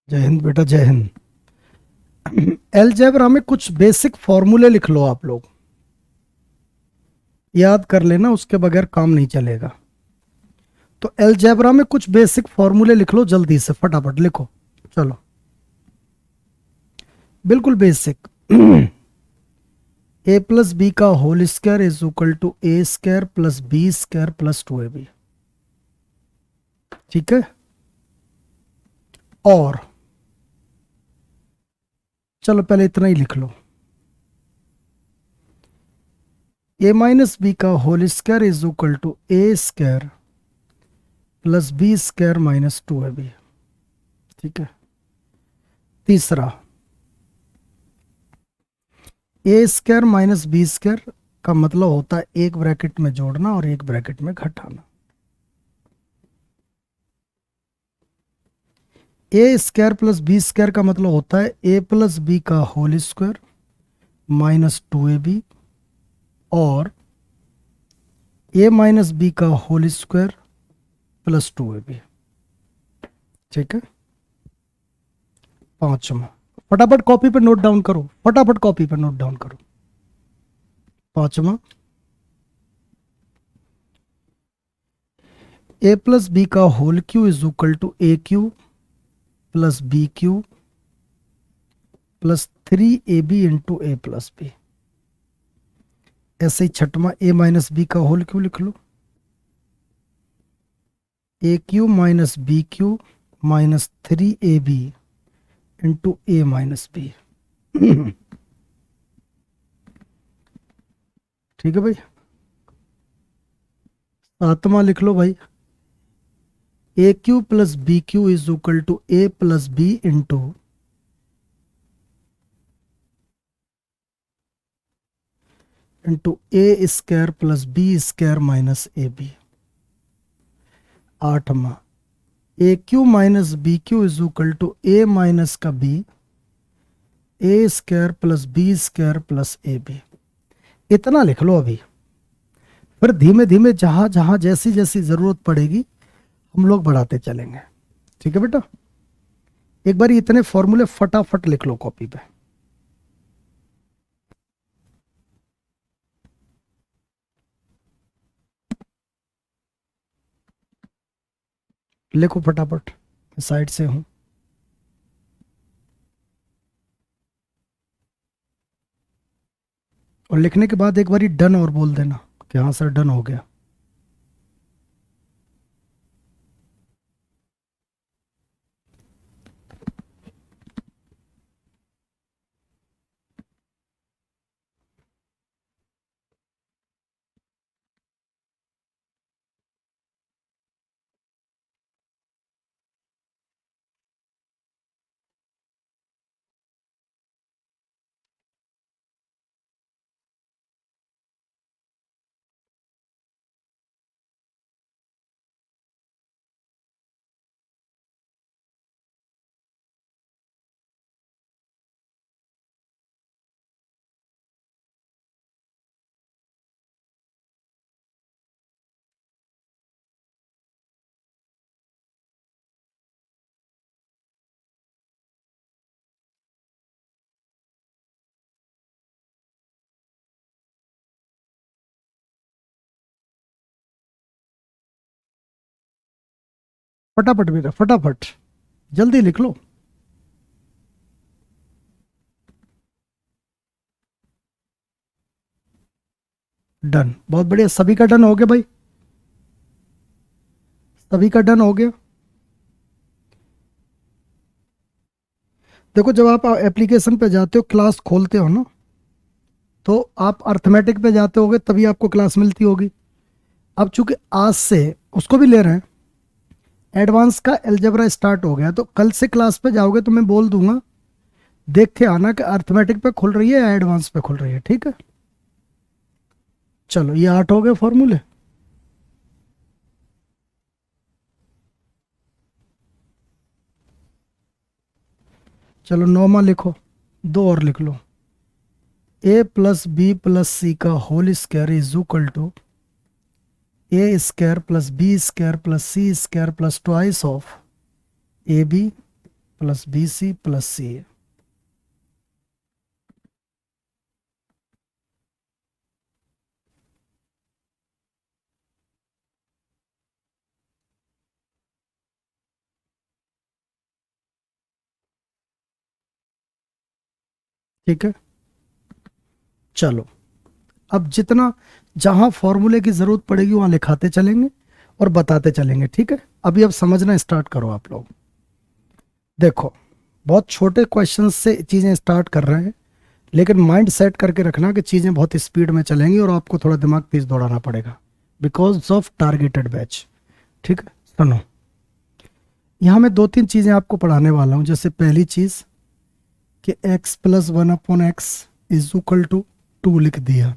जय हिंद बेटा, जय हिंद। अलजेब्रा में कुछ बेसिक फॉर्मूले लिख लो आप लोग, याद कर लेना, उसके बगैर काम नहीं चलेगा। तो अलजेब्रा में कुछ बेसिक फॉर्मूले लिख लो, जल्दी से फटाफट लिखो। चलो, बिल्कुल बेसिक। ए प्लस बी का whole square is equal to A square plus B square plus 2ab। ठीक है। और चलो पहले इतना ही लिख लो, ए माइनस बी का whole square is equal to A square plus B square minus 2ab। ठीक है। तीसरा, A square minus B square का मतलब होता है एक ब्रैकेट में जोड़ना और एक ब्रैकेट में घटाना। ए स्क्वायर प्लस बी स्क्वायर का मतलब होता है ए प्लस बी का होल स्क्वायर माइनस 2ab और ए माइनस बी का होल स्क्वायर प्लस 2ab। ठीक है। पांचवा, फटाफट कॉपी पे नोट डाउन करो, फटाफट कॉपी पे नोट डाउन करो। पांचवा, ए प्लस बी का whole cube is equal to A cube plus B cube plus 3ab into A plus B. ऐसे ही छठवां, ए माइनस बी का होल क्यू लिख लो, A cube minus B cube minus 3ab into A minus B. ठीक है भाई। सातवां लिख लो भाई, A cube plus B cube is equal to A plus B into A square plus B square minus A B. आठवां, A cube minus B cube is equal to A minus का B A square plus B square plus A B. इतना लिख लो अभी, फिर धीमे धीमे जहां जहां जैसी जैसी जरूरत पड़ेगी हम लोग बढ़ाते चलेंगे। ठीक है बेटा। एक बार इतने फॉर्मूले फटाफट लिख लो कॉपी पे। लिखो फटाफट, साइड से हूं। और लिखने के बाद एक बार डन और बोल देना कि हाँ सर डन हो गया। फटाफट बेटा फटाफट, जल्दी लिख लो। डन, बहुत बढ़िया। सभी का डन हो गया भाई, सभी का डन हो गया। देखो, जब आप एप्लीकेशन पे जाते हो, क्लास खोलते हो ना, तो आप अर्थमेटिक पे जाते होगे, तभी आपको क्लास मिलती होगी। अब चूंकि आज से उसको भी ले रहे हैं, एडवांस का अलजेब्रा स्टार्ट हो गया, तो कल से क्लास पे जाओगे तो मैं बोल दूंगा, देख के आना कि अर्थमेटिक पे खुल रही है या एडवांस पे खुल रही है। ठीक है। चलो, ये 8 हो गए फॉर्मूले। चलो, 9वां लिखो, दो और लिख लो। A plus B plus C का whole square is equal to A square plus B square plus C square plus twice of A B plus B C plus C A. ठीक है, चलो अब जितना जहां फॉर्मूले की जरूरत पड़ेगी वहां लिखाते चलेंगे और बताते चलेंगे। ठीक है, अभी अब समझना स्टार्ट करो आप लोग। देखो, बहुत छोटे क्वेश्चन से चीजें स्टार्ट कर रहे हैं, लेकिन माइंड सेट करके रखना कि चीजें बहुत स्पीड में चलेंगी और आपको थोड़ा दिमाग तेज दौड़ाना पड़ेगा बिकॉज ऑफ टारगेटेड बैच। ठीक है, सुनो, यहाँ मैं दो तीन चीजें आपको पढ़ाने वाला हूँ। जैसे पहली चीज कि x plus one upon X is equal to 2 लिख दिया।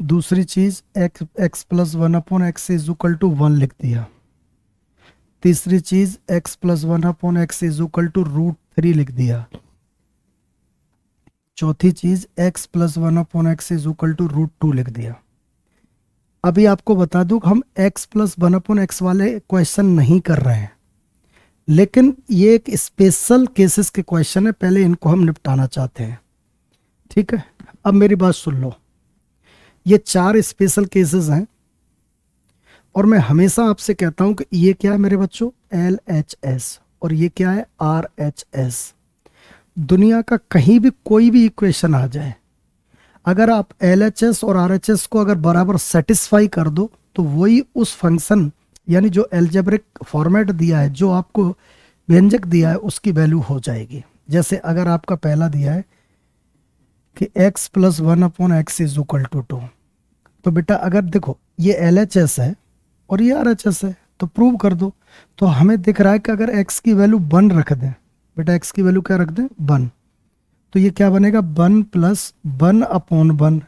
दूसरी चीज x plus one upon X is equal to 1 लिख दिया। तीसरी चीज x plus one upon X is equal to √3 लिख दिया। चौथी चीज x plus one upon X is equal to √2 लिख दिया। अभी आपको बता दूं कि हम x plus one upon x वाले क्वेश्चन नहीं कर रहे हैं, लेकिन ये एक स्पेशल केसेस के क्वेश्चन है, पहले इनको हम निपटाना चाहते हैं। ठीक है, अब मेरी बात सुन लो, ये 4 स्पेशल केसेस हैं और मैं हमेशा आपसे कहता हूं कि ये क्या है मेरे बच्चों, LHS, और ये क्या है, RHS। दुनिया का कहीं भी कोई भी इक्वेशन आ जाए, अगर आप LHS और RHS को अगर बराबर सेटिस्फाई कर दो तो वही उस फंक्शन यानी जो एल्जेब्रिक फॉर्मेट दिया है, जो आपको व्यंजक दिया है, उसकी वैल्यू हो जाएगी। जैसे अगर आपका पहला दिया है कि x plus one upon X is equal to 2, तो बेटा अगर देखो ये LHS है और ये RHS है तो प्रूव कर दो। तो हमें दिख रहा है कि अगर x की वैल्यू 1 रख दें, बेटा x की वैल्यू क्या रख दें, 1, तो ये क्या बनेगा, 1 प्लस 1 अपॉन 1।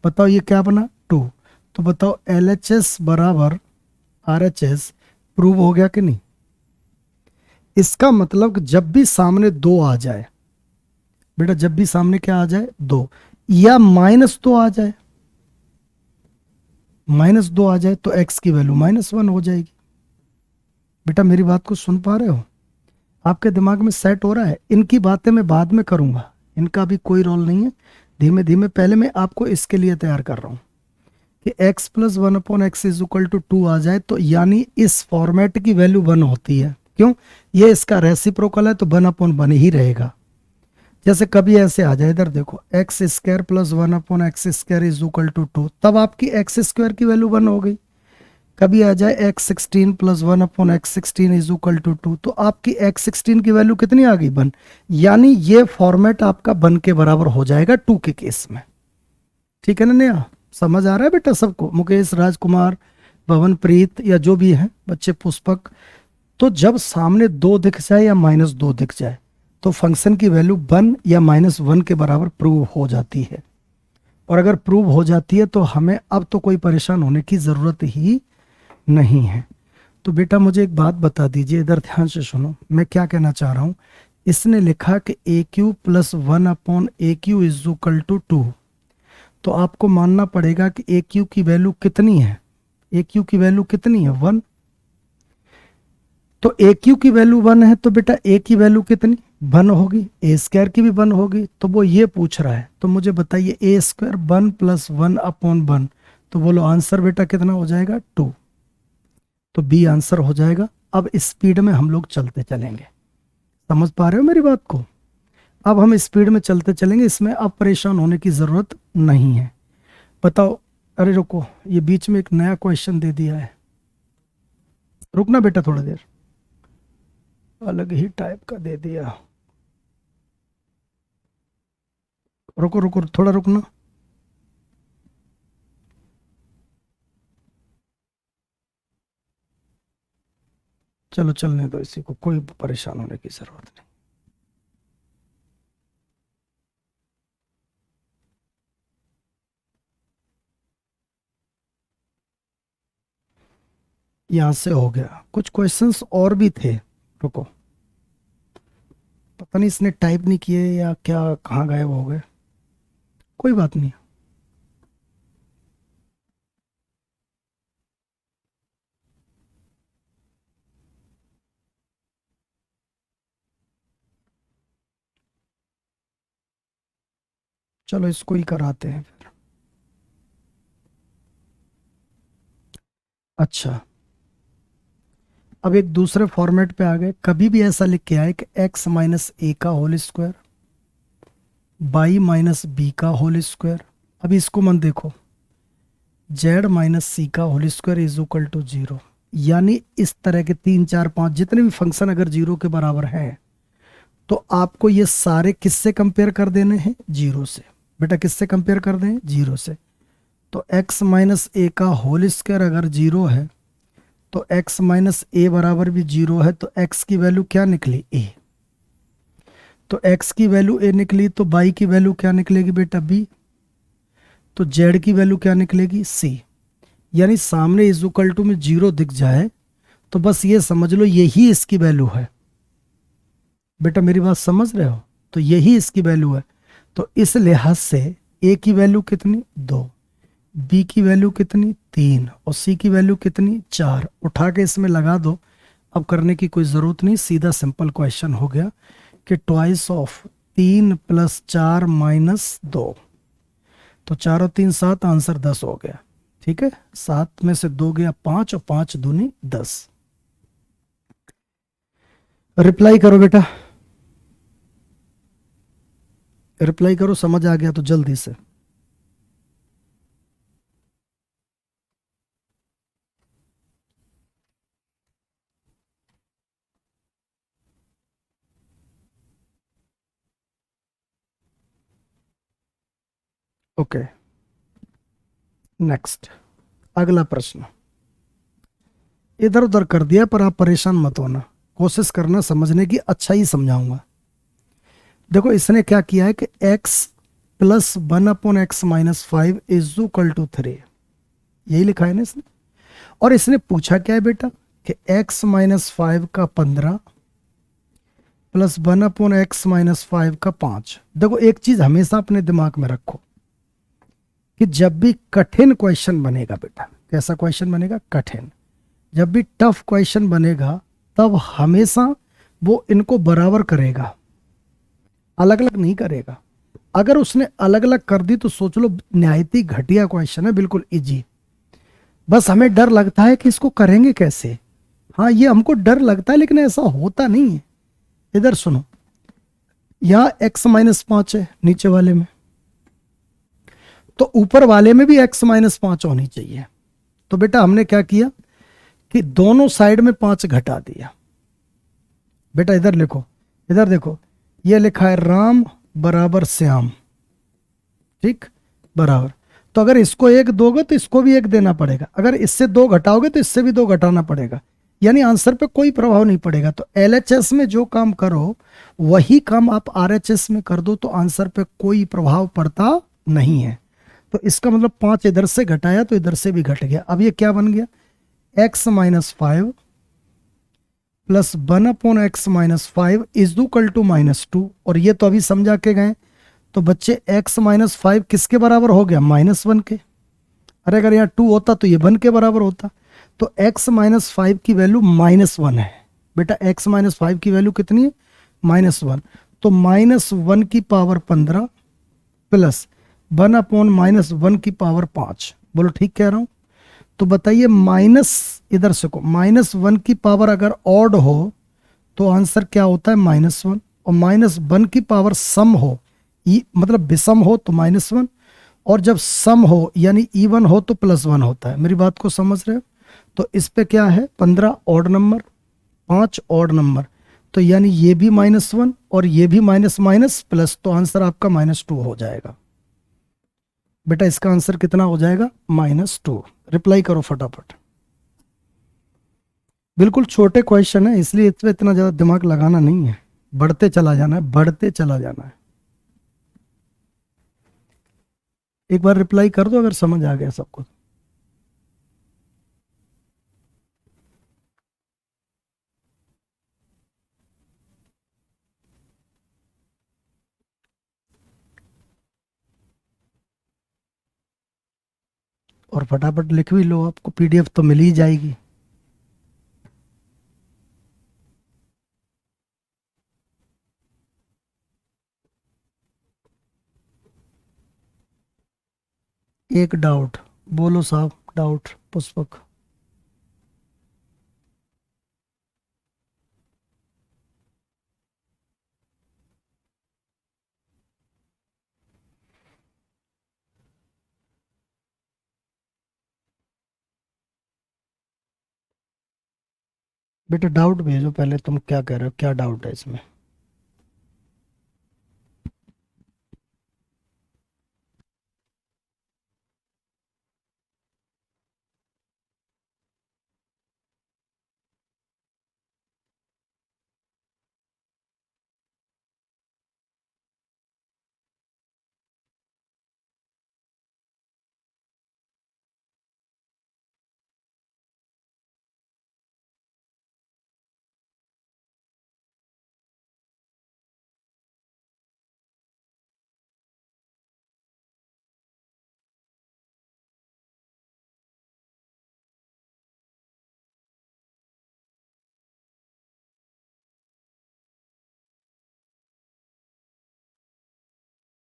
बताओ ये क्या बना, 2। तो बताओ LHS बराबर RHS प्रूव हो गया कि नहीं। इसका मतलब कि जब भी सामने 2 आ जाए, बेटा जब भी सामने क्या आ जाए, 2 या -2 आ जाए, -2 आ जाए तो x की वैल्यू -1 हो जाएगी। बेटा मेरी बात को सुन पा रहे हो, आपके दिमाग में सेट हो रहा है। इनकी बातें मैं बाद में करूंगा, इनका भी कोई रोल नहीं है। धीमे धीमे पहले मैं आपको इसके लिए तैयार कर रहा हूं कि x plus one upon X is equal to 2 आ जाए तो यानी इस फॉर्मेट की वैल्यू 1 होती है। क्यों, ये इसका रेसिप्रोकल है तो 1 अपॉन 1 ही रहेगा। जैसे कभी ऐसे आ जाए, इधर देखो, X square plus one upon X square is equal to 2, तब आपकी एक्स स्क्वायर की वैल्यू 1 हो गई। कभी आ जाए x16 plus one upon x16 is equal to 2, तो आपकी x16 की वैल्यू कितनी आ गई, 1। यानी ये फॉर्मेट आपका 1 के बराबर हो जाएगा 2 के केस में। ठीक है ना नया, समझ आ रहा है बेटा सबको, मुकेश, राजकुमार, भवनप्रीत या जो भी है बच्चे, पुष्पक। तो जब सामने 2 दिख जाए या -2 दिख जाए तो फंक्शन की वैल्यू 1 या -1 के बराबर प्रूव हो जाती है। और अगर प्रूव हो जाती है तो हमें अब तो कोई परेशान होने की जरूरत ही नहीं है। तो बेटा मुझे एक बात बता दीजिए, इधर ध्यान से सुनो, मैं क्या कहना चाह रहा हूं। इसने लिखा कि AQ plus 1 upon AQ is equal to 2, तो आपको मानना पड़ेगा कि AQ की वैल्यू कितनी है, AQ की वैल्यू कितनी है, 1। तो AQ की वैल्यू 1 है तो बेटा A की वैल्यू कितनी, 1 होगी, A स्क्वायर की भी 1 होगी। तो वो ये पूछ रहा है, तो मुझे बताइए A स्क्वायर 1 प्लस 1 अपॉन 1, तो बोलो आंसर बेटा कितना हो जाएगा, 2। तो बी आंसर हो जाएगा। अब स्पीड में हम लोग चलते चलेंगे, समझ पा रहे हो मेरी बात को। अब हम स्पीड में चलते चलेंगे, इसमें अब परेशान होने की जरूरत नहीं है। बताओ, अरे रुको, ये बीच में एक नया क्वेश्चन दे दिया है, रुकना बेटा थोड़ा देर, अलग ही टाइप का दे दिया। रुको रुको थोड़ा रुकना। चलो चलने दो इसी को, कोई परेशान होने की जरूरत नहीं। यहां से हो गया, कुछ क्वेश्चंस और भी थे, रुको, पता नहीं इसने टाइप नहीं किए या क्या, कहाँ गए वो हो गए, कोई बात नहीं। चलो इसको ही कराते हैं फिर। अच्छा, अब एक दूसरे फॉर्मेट पे आ गए। कभी भी ऐसा लिख के आए कि x माइनस ए का whole square by minus B का होल स्क्वायर। अभी इसको मन देखो, z माइनस सी का whole square is equal to zero. यानी इस तरह के 3 4 5 जितने भी फंक्शन अगर जीरो के बराबर हैं तो आपको ये सारे किससे कंपेयर कर देने हैं? जीरो से। बेटा किससे कंपेयर कर दें? जीरो से। तो x माइनस ए का होल स्क्वायर अगर जीरो है तो x माइनस ए बराबर भी जीरो है, तो x की वैल्यू क्या निकली? a। तो x की वैल्यू a निकली, तो y की वैल्यू क्या निकलेगी बेटा? b। तो z की वैल्यू क्या निकलेगी? c। यानी सामने इज इक्वल टू में जीरो दिख जाए तो बस ये समझ लो यही इसकी वैल्यू है। बेटा मेरी बात समझ रहे हो? तो यही इसकी वैल्यू है। तो इस लिहाज से a की वैल्यू कितनी? 2, बी की वैल्यू कितनी? 3, और सी की वैल्यू कितनी? 4। उठा के इसमें लगा दो। अब करने की कोई ज़रूरत नहीं, सीधा सिंपल क्वेश्चन हो गया कि ट्वाइस ऑफ 3 प्लस 4 माइनस 2। तो 4 और 3 7, आंसर 10 हो गया। ठीक है, 7 में से 2 गया 5 और 5 दूनी 10। रिप्लाई करो बेटा, रिप्लाई करो, समझ आ गया तो जल्दी से। ओके, नेक्स्ट, अगला प्रश्न। इधर उधर कर दिया पर आप परेशान मत होना, कोशिश करना समझने की, अच्छा ही समझाऊंगा। देखो इसने क्या किया है कि x प्लस 1/x-5 इज इक्वल टू 3, यही लिखा है ना इसने। और इसने पूछा क्या है बेटा कि x-5 का 15 प्लस 1/x-5 का 5। देखो एक चीज हमेशा अपने दिमाग में रखो कि जब भी कठिन क्वेश्चन बनेगा बेटा, कैसा क्वेश्चन बनेगा? कठिन। जब भी टफ क्वेश्चन बनेगा तब हमेशा वो इनको बराबर करेगा, अलग अलग नहीं करेगा। अगर उसने अलग अलग कर दी तो सोच लो निहायती घटिया क्वेश्चन है, बिल्कुल इजी। बस हमें डर लगता है कि इसको करेंगे कैसे। हाँ ये हमको डर लगता है लेकिन ऐसा होता नहीं है। इधर सुनो, यहाँ x-5 है नीचे वाले में, तो ऊपर वाले में भी x-5 होनी चाहिए। तो बेटा हमने क्या किया कि दोनों साइड में 5 घटा दिया। बेटा इधर लिखो, इधर देखो, ये लिखा है राम बराबर श्याम, ठीक, बराबर। तो अगर इसको 1 दोगे तो इसको भी 1 देना पड़ेगा, अगर इससे 2 घटाओगे तो इससे भी 2 घटाना पड़ेगा। यानी आंसर पे कोई प्रभाव नहीं पड़ेगा। तो एलएचएस में जो काम करो वही काम आप आरएचएस में कर दो, तो आंसर पे कोई प्रभाव पड़ता नहीं है। तो इसका मतलब 5 इधर से घटाया तो इधर से भी घट गया। अब ये क्या बन गया? x-5 plus 1/x-5 is equal to -2। और ये तो अभी समझा के गए। तो बच्चे x-5 किसके बराबर हो गया? -1 के। अरे अगर यहाँ 2 होता तो ये 1 के बराबर होता। तो x-5 की वैल्यू -1 है। बेटा x-5 की वैल्यू कितनी है? -1। तो -1 की पावर 15 प्लस 1/-1 की पावर 5। बोलो ठीक कह रहा हूं? तो बताइए माइनस, इधर से को -1 की पावर अगर ऑड हो तो आंसर क्या होता है? -1। और -1 की पावर सम हो, मतलब विषम हो तो -1, और जब सम हो यानी इवन हो तो +1 होता है। मेरी बात को समझ रहे हो? तो इस पे क्या है? 15 ऑड नंबर, 5 ऑड नंबर, तो यानी ये भी -1 और ये भी माइनस माइनस प्लस, तो आंसर आपका -2 हो जाएगा। बेटा इसका आंसर कितना हो जाएगा? -2। रिप्लाई करो फटाफट। बिल्कुल छोटे क्वेश्चन है इसलिए इस पे इतना ज्यादा दिमाग लगाना नहीं है, बढ़ते चला जाना है, बढ़ते चला जाना है। एक बार रिप्लाई कर दो अगर समझ आ गया सबको। और फटाफट लिख भी लो, आपको पीडीएफ तो मिल ही जाएगी। एक डाउट, बोलो साहब डाउट पुष्पक। बेटा डाउट भेजो पहले, तुम क्या कह रहे हो, क्या डाउट है इसमें।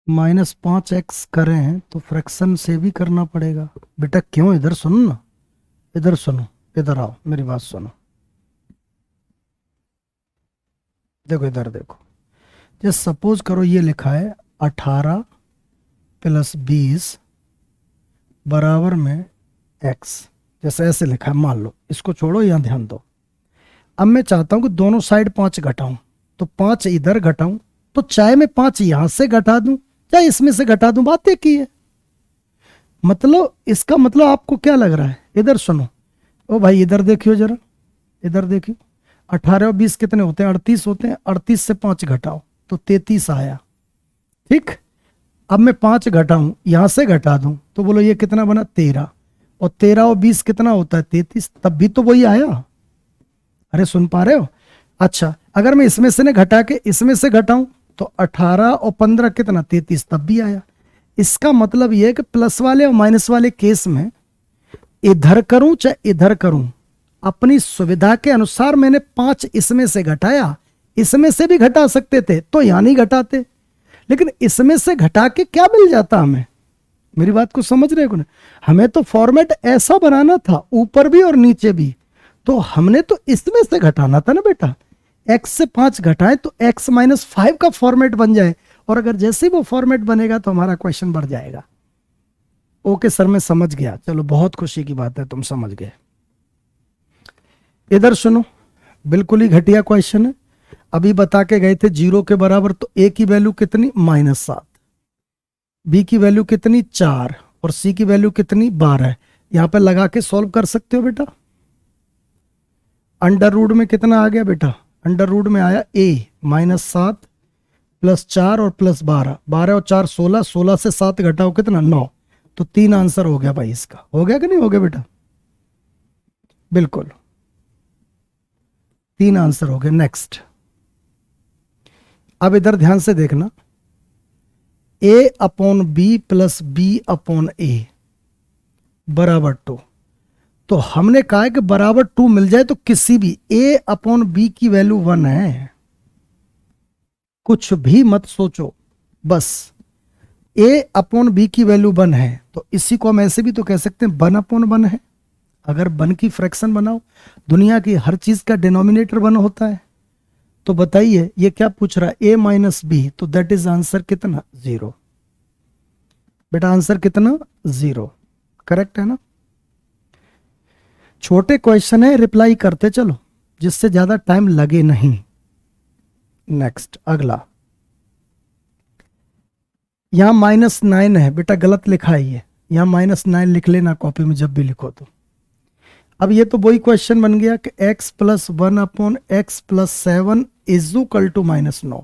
-5x करें तो फ्रैक्शन से भी करना पड़ेगा। बेटा क्यों, इधर सुनो ना, इधर सुनो, इधर आओ मेरी बात सुनो। देखो इधर देखो, जैसे सपोज करो ये लिखा है 18 + 20 बराबर में x, जैसे ऐसे लिखा है, मान लो, इसको छोड़ो यहाँ ध्यान दो। अब मैं चाहता हूं कि दोनों साइड 5 घटाऊं, तो 5 इधर घटाऊं, तो चाहे मैं 5 यहां से घटा दूं चाहे इसमें से घटा दूं, बात एक ही है। मतलब इसका मतलब आपको क्या लग रहा है, इधर सुनो, ओ भाई इधर देखियो जरा, इधर देखियो, 18 और 20 कितने होते हैं, 38 होते हैं, 38 से 5 घटाओ तो 33 आया। ठीक, अब मैं 5 घटाऊं, यहां से घटा दूं तो बोलो ये कितना बना, 13, और 13 और 20 कितना होता है, 33, तब भी तो वही आया। अरे सुन पा रहे हो। अच्छा अगर मैं इसमें से ने घटा के इसमें से घटाऊं तो 18 और 15 कितना, 33, तब भी आया। इसका मतलब यह है कि प्लस वाले और माइनस वाले केस में इधर करूं चाहे इधर करूं, अपनी सुविधा के अनुसार मैंने 5 इसमें से घटाया, इसमें से भी घटा सकते थे तो यहां नहीं घटाते, लेकिन इसमें से घटा के क्या मिल जाता हमें, मेरी बात को समझ रहे हो ना। हमें तो फॉर्मेट ऐसा बनाना था, ऊपर भी और नीचे भी, तो हमने तो इसमें से घटाना था ना बेटा। x से 5 घटाएं तो x - 5 का फॉर्मेट बन जाए, और अगर जैसे वो फॉर्मेट बनेगा तो हमारा क्वेश्चन बढ़ जाएगा। ओके सर मैं समझ गया, चलो बहुत खुशी की बात है तुम समझ गए। इधर सुनो, बिल्कुल ही घटिया क्वेश्चन है, अभी बता के गए थे 0 के बराबर, तो a की वैल्यू कितनी, -7, b की वैल्यू कितनी, 4, और c की वैल्यू कितनी, 12। यहां पर लगा के सॉल्व कर सकते हो बेटा। अंडर रूट में कितना आ गया बेटा, अंडर रूट में आया a -7 + 4 और +12, 12 और 4 16, 16 से 7 घटाओ कितना, 9, तो 3 आंसर हो गया भाई इसका। हो गया कि नहीं हो गया बेटा, बिल्कुल 3 आंसर हो गए। नेक्स्ट, अब इधर ध्यान से देखना, a/b + b/a बराबर 2, तो हमने कहा है कि बराबर 2 मिल जाए तो किसी भी a/b की वैल्यू 1 है, कुछ भी मत सोचो, बस a/b की वैल्यू 1 है, तो इसी को हम ऐसे भी तो कह सकते हैं 1/1 है। अगर 1 की फ्रैक्शन बनाओ, दुनिया की हर चीज का डिनोमिनेटर 1 होता है, तो बताइए ये क्या पूछ रहा है, a - b, तो दैट इज आंसर कितना, 0। बेटा आंसर कितना, 0, करेक्ट है ना। छोटे क्वेश्चन है, रिप्लाई करते चलो जिससे ज्यादा टाइम लगे नहीं। नेक्स्ट अगला, यहां -9 है बेटा, गलत लिखा है ये, यहां -9 लिख लेना कॉपी में जब भी लिखो तो। अब ये तो वही क्वेश्चन बन गया कि x + 1/x + 7 = -9,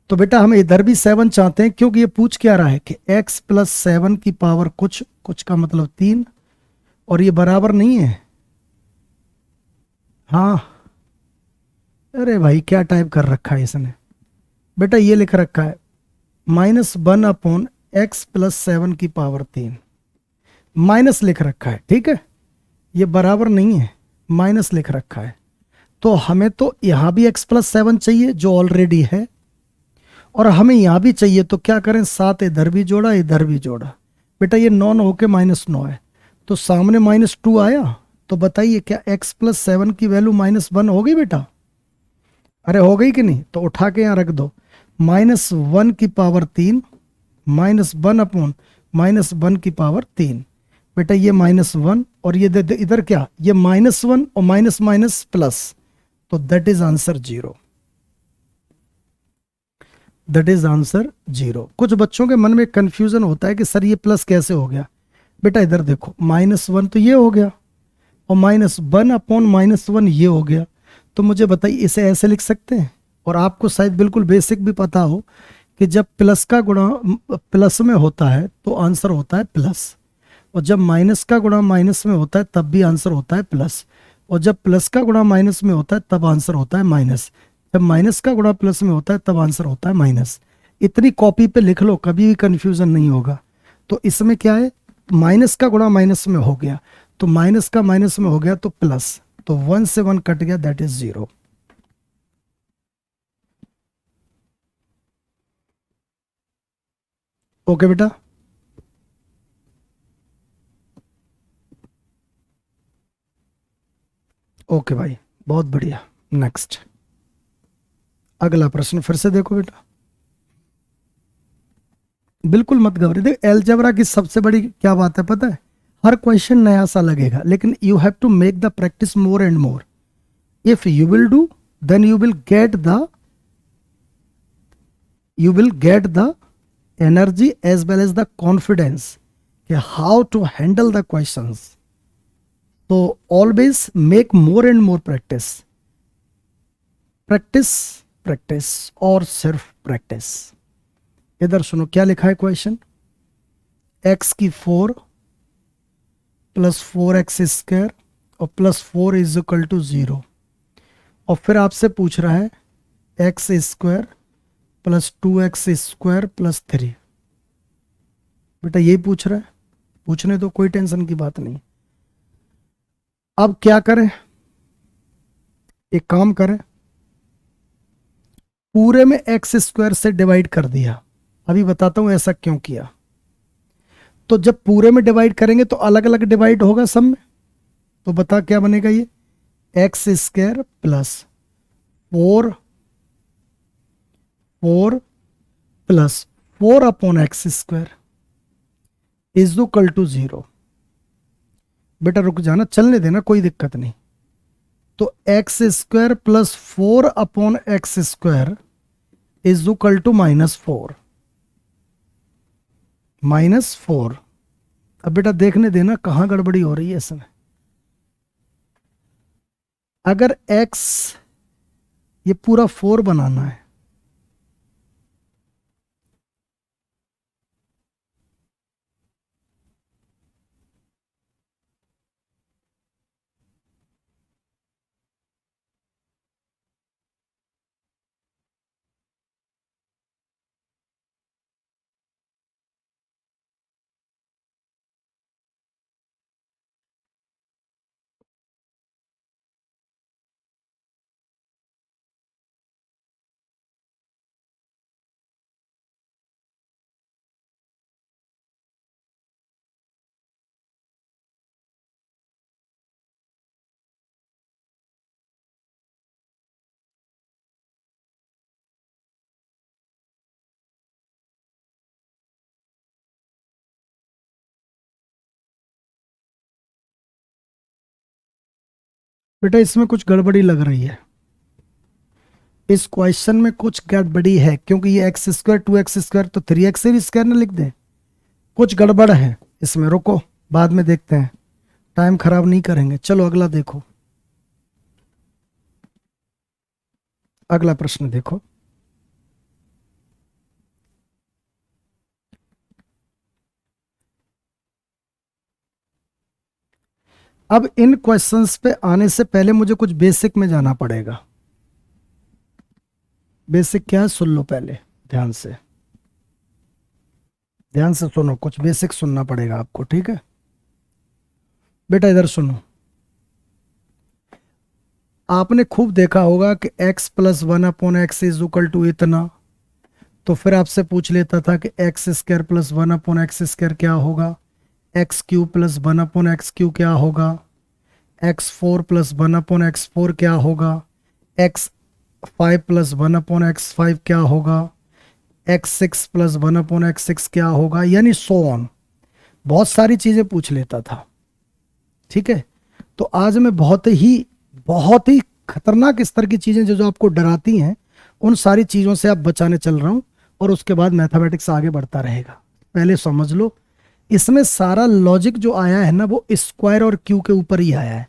तो बेटा हम इधर भी 7 चाहते हैं, क्योंकि ये पूछ क्या रहा है कि x + 7 की पावर कुछ, कुछ का मतलब 3, और ये बराबर नहीं है। हाँ अरे भाई क्या टाइप कर रखा है इसने, बेटा ये लिख रखा है -1/x + 7 की पावर 3, माइनस लिख रखा है, ठीक है, ये बराबर नहीं है, माइनस लिख रखा है, तो हमें तो यहां भी x + 7 चाहिए जो ऑलरेडी है, और हमें यहाँ भी चाहिए, तो क्या करें, 7 इधर भी जोड़ा इधर भी जोड़ा। बेटा ये 9 होके -9 है, तो सामने -2 आया, तो बताइए क्या x + 7 की वैल्यू -1 होगी बेटा? अरे हो गई कि नहीं? तो उठा के यहाँ रख दो, -1 की पावर 3 -1 अपॉन -1 की पावर 3। बेटा ये -1 और ये इधर क्या, ये -1 और माइनस माइनस प्लस, तो that is answer 0। That is answer 0। कुछ बच्चों के मन में कंफ्यूजन होता है कि सर ये प्लस कैसे हो गया। बेटा इधर देखो, -1 तो ये हो गया और -1 अपॉन -1 ये हो गया, तो मुझे बताइए इसे ऐसे लिख सकते हैं? और आपको शायद बिल्कुल बेसिक भी पता हो कि जब प्लस का गुणा प्लस में होता है तो आंसर होता है प्लस, और जब माइनस का गुणा माइनस में होता है तब भी आंसर होता है प्लस, और जब प्लस का गुणा माइनस में होता है तब आंसर होता है माइनस, जब माइनस का गुणा प्लस में होता है तब आंसर होता है माइनस। इतनी कॉपी पे लिख लो, कभी भी कंफ्यूजन नहीं होगा। तो इसमें क्या है, माइनस का गुणा माइनस में हो गया, तो माइनस का माइनस में हो गया तो प्लस, तो 1 से 1 कट गया, दैट इज 0। ओके बेटा, ओके भाई, बहुत बढ़िया। नेक्स्ट, अगला प्रश्न फिर से देखो बेटा, बिल्कुल मत घबराइए। देख एलजेब्रा की सबसे बड़ी क्या बात है पता है, हर क्वेश्चन नया सा लगेगा, लेकिन you have to make the practice more and more. If you will do, then you will get the energy as well as the confidence कि how to handle the questions. So always make more and more practice, practice और सिर्फ practice. इधर सुनो क्या लिखा है question, x की 4 + 4x² और +4 = 0, और फिर आपसे पूछ रहा है x² + 2x² + 3। बेटा यही पूछ रहा है, पूछने तो कोई टेंशन की बात नहीं। अब क्या करें, एक काम करें, पूरे में x² से डिवाइड कर दिया। अभी बताता हूं ऐसा क्यों किया। तो जब पूरे में डिवाइड करेंगे तो अलग अलग डिवाइड होगा सब में, तो बता क्या बनेगा, ये x² + 4 + 4 अपॉन x² = 0। बेटा रुक जाना, चलने देना, कोई दिक्कत नहीं। तो x² + 4 अपॉन x² = -4। अब बेटा देखने देना कहां गड़बड़ी हो रही है इसमें। अगर x ये पूरा 4 बनाना है, बेटा इसमें कुछ गड़बड़ी लग रही है, इस क्वेश्चन में कुछ गड़बड़ी है, क्योंकि ये x² 2x² तो 3x से भी स्क्वायर ना लिख दे, कुछ गड़बड़ है इसमें। रुको बाद में देखते हैं, टाइम खराब नहीं करेंगे। चलो अगला देखो, अगला प्रश्न देखो। अब इन क्वेश्चंस पे आने से पहले मुझे कुछ बेसिक में जाना पड़ेगा। बेसिक क्या है सुन लो पहले, ध्यान से, ध्यान से सुनो, कुछ बेसिक सुनना पड़ेगा आपको, ठीक है बेटा? इधर सुनो, आपने खूब देखा होगा कि x + 1 अपॉन x = इतना, तो फिर आपसे पूछ लेता था कि एक्स स्क्वायर प्लस 1/x² क्या होगा, एक्स क्यूब प्लस 1/x³ क्या होगा, x4 प्लस 1/x4 क्या होगा, x5 प्लस 1/x5 क्या होगा, x6 प्लस 1/x6 क्या होगा, यानी सो ऑन। बहुत सारी चीजें पूछ लेता था। ठीक है, तो आज मैं बहुत ही खतरनाक स्तर की चीजें जो आपको डराती हैं उन सारी चीजों से आप बचाने चल रहा हूं, और उसके बाद मैथमेटिक्स आगे बढ़ता रहेगा। पहले समझ लो, इसमें सारा लॉजिक जो आया है ना वो स्क्वायर और क्यू के ऊपर ही आया है।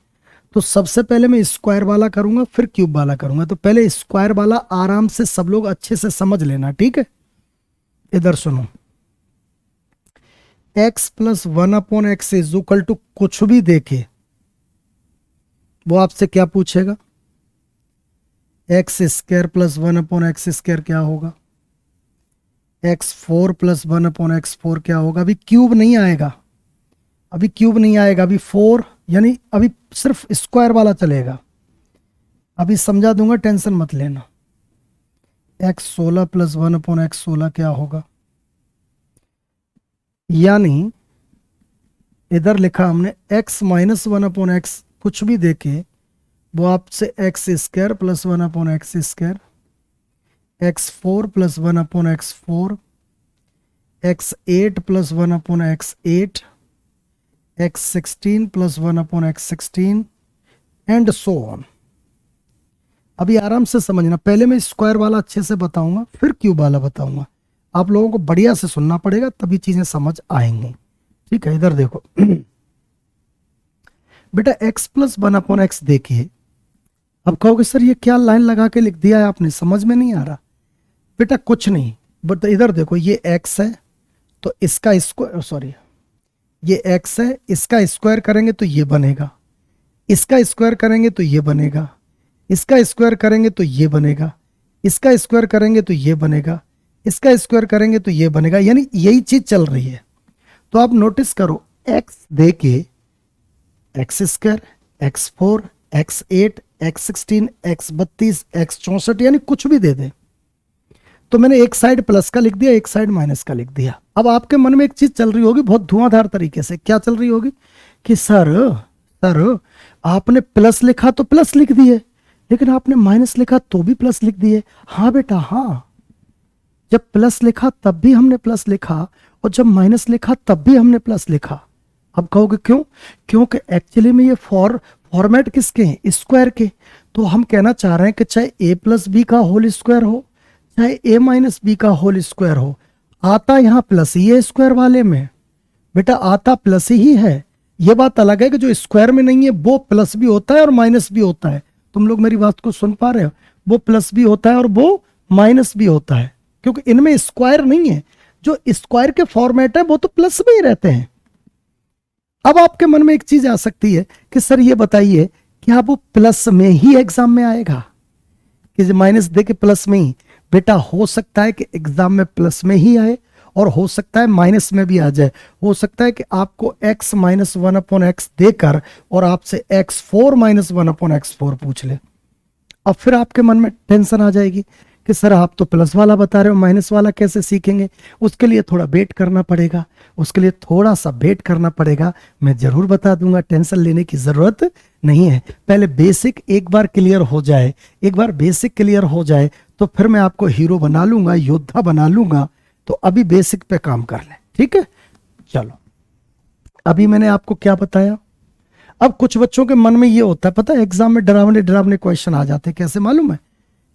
तो सबसे पहले मैं स्क्वायर वाला करूंगा, फिर क्यूब वाला करूंगा। तो पहले स्क्वायर वाला आराम से सब लोग अच्छे से समझ लेना, ठीक है। इधर सुनो, x plus 1/x is equal to कुछ भी देखे वो आपसे क्या पूछेगा, x² प्लस 1/x² क्या होगा, x4 प्लस 1/x4 क्या होगा। अभी क्यूब नहीं आएगा, अभी 4, यानी अभी सिर्फ स्क्वायर वाला चलेगा। अभी समझा दूंगा, टेंशन मत लेना। x16 प्लस 1/x16 क्या होगा, यानी इधर लिखा हमने x माइनस 1/x कुछ भी देके वो आपसे x² plus 1/x², x4 plus 1/x4, x8 plus 1/x8, x16 plus 1/x16 and so on. अभी आराम से समझना, पहले मैं स्क्वायर वाला अच्छे से बताऊंगा, फिर क्यूब वाला बताऊंगा। आप लोगों को बढ़िया से सुनना पड़ेगा, तभी चीजें समझ आएंगी। ठीक है, इधर देखो बेटा x प्लस 1/x देखिए। अब कहोगे सर ये क्या लाइन लगा के लिख दिया है आपने, समझ में नहीं आ रहा। बेटा कुछ नहीं, बट इधर देखो, ये x है तो इसका स्क्वायर, सॉरी ये x है, इसका स्क्वायर करेंगे तो ये बनेगा, इसका स्क्वायर करेंगे तो ये बनेगा, इसका स्क्वायर करेंगे तो ये बनेगा, इसका स्क्वायर करेंगे तो ये बनेगा, इसका स्क्वायर करेंगे तो ये बनेगा, यानी यही चीज चल रही है। तो आप नोटिस करो, x देके x², x4, x8, x16, x32, x64, यानी कुछ भी दे दे। तो मैंने एक साइड प्लस का लिख दिया, एक साइड माइनस का लिख दिया। अब आपके मन में एक चीज चल रही होगी बहुत धुआंधार तरीके से, क्या चल रही होगी कि सर आपने प्लस लिखा तो प्लस लिख दिए, लेकिन आपने माइनस लिखा तो भी प्लस लिख दिए। हाँ बेटा हाँ, जब प्लस लिखा तब भी हमने प्लस लिखा, और जब माइनस लिखा तब भी हमने प्लस लिखा। अब कहोगे क्यों, क्योंकि एक्चुअली में ये फॉर्मेट किसके हैं, स्क्वायर के। तो हम कहना चाह रहे हैं कि चाहे a प्लस बी का होल स्क्वायर हो, चाहे a माइनस बी का होल स्क्वायर हो, आता यहाँ प्लस ही है स्क्वायर वाले में। बेटा आता प्लस ही है, ये बात अलग है कि जो स्क्वायर में नहीं है वो प्लस भी होता है और माइनस भी होता है। तुम लोग मेरी बात को सुन पा रहे हो, वो प्लस भी होता है और वो माइनस भी होता है, क्योंकि इनमें स्क्वायर नहीं है। जो स्क्वायर के फॉर्मेट है वो तो प्लस में ही रहते हैं। अब आपके मन में एक चीज आ सकती है कि सर ये बताइए क्या वो प्लस में ही एग्जाम में आएगा कि माइनस दे के प्लस में ही। बेटा हो सकता है कि एग्जाम में प्लस में ही आए, और हो सकता है माइनस में भी आ जाए। हो सकता है कि आपको x माइनस 1/x देकर और आपसे x4 माइनस 1/x4 पूछ ले। अब फिर आपके मन में टेंशन आ जाएगी कि सर आप तो प्लस वाला बता रहे हो, माइनस वाला कैसे सीखेंगे। उसके लिए थोड़ा वेट करना पड़ेगा, उसके लिए थोड़ा सा वेट करना पड़ेगा। मैं जरूर बता दूंगा, टेंशन लेने की जरूरत नहीं है। पहले बेसिक एक बार क्लियर हो जाए, एक बार बेसिक क्लियर हो जाए तो फिर मैं आपको हीरो बना लूंगा, योद्धा बना लूंगा। तो अभी बेसिक पे काम कर लें, ठीक है। चलो, अभी मैंने आपको क्या बताया। अब कुछ बच्चों के मन में ये होता है, पता है, एग्जाम में डरावने क्वेश्चन आ जाते हैं। कैसे मालूम है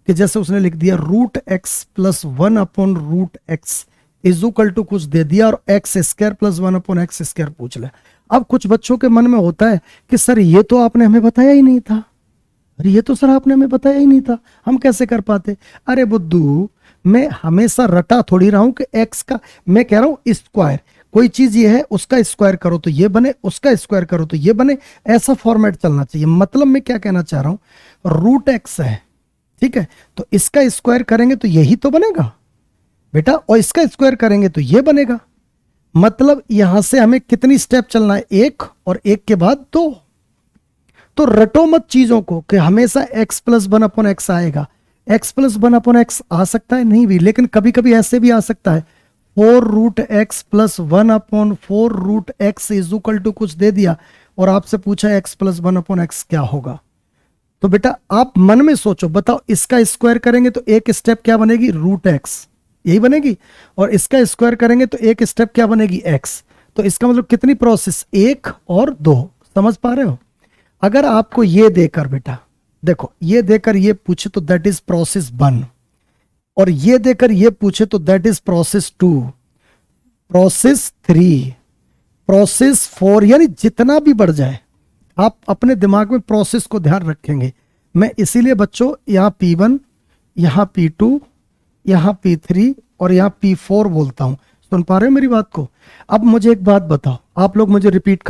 कि जैसे उसने लिख दिया √x plus 1/√x is equal to कुछ दे दिया, और x² प्लस 1/x² पूछ ले। अब कुछ बच्चों के मन में होता है कि सर ये तो आपने हमें बताया ही नहीं था, अरे ये तो सर आपने हमें बताया ही नहीं था, हम कैसे कर पाते। अरे बुद्धू, मैं हमेशा रटा थोड़ी रहा हूं कि x का, मैं कह रहा हूं स्क्वायर, कोई चीज ये है उसका स्क्वायर करो तो ये बने, उसका स्क्वायर करो तो ये बने, ऐसा फॉर्मेट चलना चाहिए। मतलब मैं क्या कहना चाह रहा हूं, √x है, ठीक है, तो इसका स्क्वायर करेंगे तो यही तो बनेगा बेटा, और इसका स्क्वायर करेंगे तो ये बनेगा। मतलब यहां से हमें कितनी स्टेप चलना है, एक, और एक के बाद दो। तो रटो मत चीजों को कि हमेशा x प्लस 1/x आएगा। x प्लस 1/x आ सकता है नहीं भी, लेकिन कभी कभी ऐसे भी आ सकता है 4√x plus 1/4√x is equal to कुछ दे दिया और आपसे पूछा x प्लस 1/x क्या होगा। तो बेटा आप मन में सोचो, बताओ इसका स्क्वायर करेंगे तो एक स्टेप क्या बनेगी, √x यही बनेगी, और इसका स्क्वायर करेंगे तो एक स्टेप क्या बनेगी, x। तो इसका मतलब कितनी प्रोसेस, 1 और 2। समझ पा रहे हो? अगर आपको ये देकर बेटा देखो, ये देकर ये पूछे तो दैट इज प्रोसेस 1, और ये देकर ये पूछे तो that is process 2, process 3, process 4, यानी जितना भी बढ़ जाए आप अपने दिमाग में प्रोसेस को ध्यान रखेंगे। मैं इसीलिए बच्चों यहां P1, यहां P2, यहां P3 और यहां P4 बोलता हूं। सुन पा रहे हो मेरी बात को? अब मुझे एक बात बताओ, आप लोग मुझे रिपीट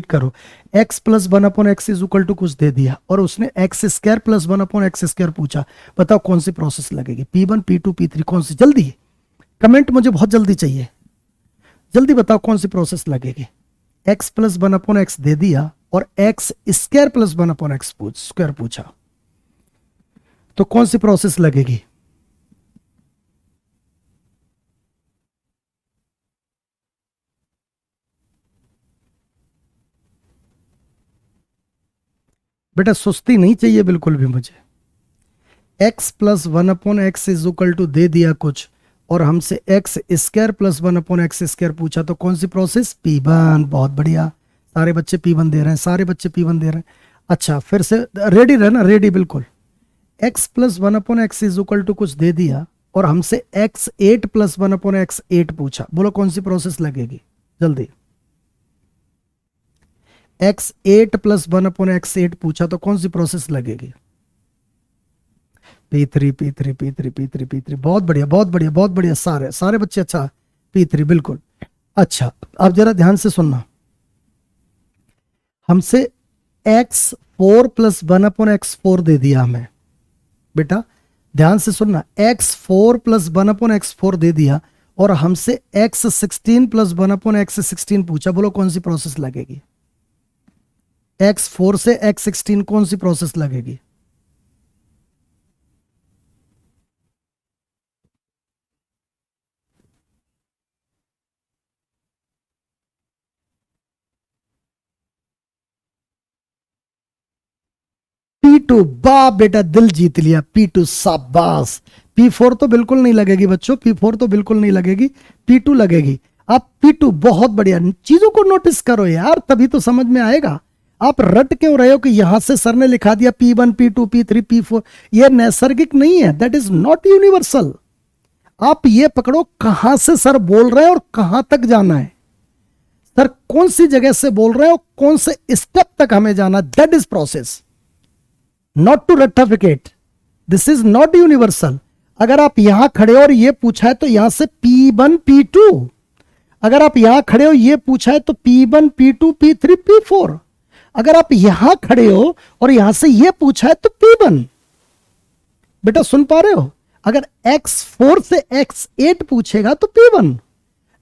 करो, x plus 1/x is equal to कुछ दे दिया और उसने x² प्लस 1/x² पूछा, बताओ कौन सी प्रोसेस लगेगी, P1, P2, P3, कौन सी? जल्दी कमेंट, मुझे बहुत जल्दी चाहिए, जल्दी बताओ कौन सी प्रोसेस लगेगी। x प्लस 1/x दे दिया और x² प्लस 1/x स्क्वायर पूछा, तो कौन सी प्रोसेस लगेगी? बेटा सुस्ती नहीं चाहिए बिल्कुल भी मुझे। x plus 1/x is equal to दे दिया कुछ और हमसे x² प्लस 1/x² पूछा, तो कौन सी प्रोसेस, P1। बहुत बढ़िया, सारे बच्चे P1 दे रहे हैं, सारे बच्चे P1 दे रहे हैं। अच्छा फिर से रेडी रहना, रेडी बिल्कुल। x plus 1/x is equal to कुछ दे दिया और हमसे x8 प्लस 1/x8 पूछा, बोलो कौन सी प्रोसेस लगेगी, जल्दी। x8 प्लस 1/x8 पूछा तो कौन सी प्रोसेस लगेगी, P3, P3, P3, P3, P3। बहुत बढ़िया, बहुत बढ़िया, बहुत बढ़िया, सारे सारे बच्चे। अच्छा P3 बिल्कुल। अच्छा अब जरा ध्यान से सुनना, हमसे x4 प्लस 1/x4 दे दिया हमें, बेटा ध्यान से सुनना, x4 प्लस 1/x4 दे दिया और हमसे x16 प्लस 1/x16 पूछा, बोलो कौन सी प्रोसेस लगेगी, x4 से x16 कौन सी प्रोसेस लगेगी? P2, बा बेटा दिल जीत लिया, P2 शाबाश। P4 तो बिल्कुल नहीं लगेगी बच्चों, P4 तो बिल्कुल नहीं लगेगी, P2 लगेगी। आप P2, बहुत बढ़िया, चीजों को नोटिस करो यार, तभी तो समझ में आएगा। आप रट क्यों रहे हो कि यहां से सर ने लिखा दिया P1, P2, P3, P4, यह नैसर्गिक नहीं है, दैट इज नॉट यूनिवर्सल। आप ये पकड़ो कहां से सर बोल रहे हैं और कहां तक जाना है, सर कौन सी जगह से बोल रहे हैं और कौन से स्टेप तक हमें जाना, that is process, not to rectificate, this is not universal. अगर आप यहां खड़े हो और ये पूछा है तो यहां से P1, P2, अगर आप यहां खड़े हो ये पूछा है तो P1, P2, P3, P4, अगर आप यहां खड़े हो और यहां से ये पूछा है तो P1। बेटा सुन पा रहे हो? अगर x4 से x8 पूछेगा तो P1,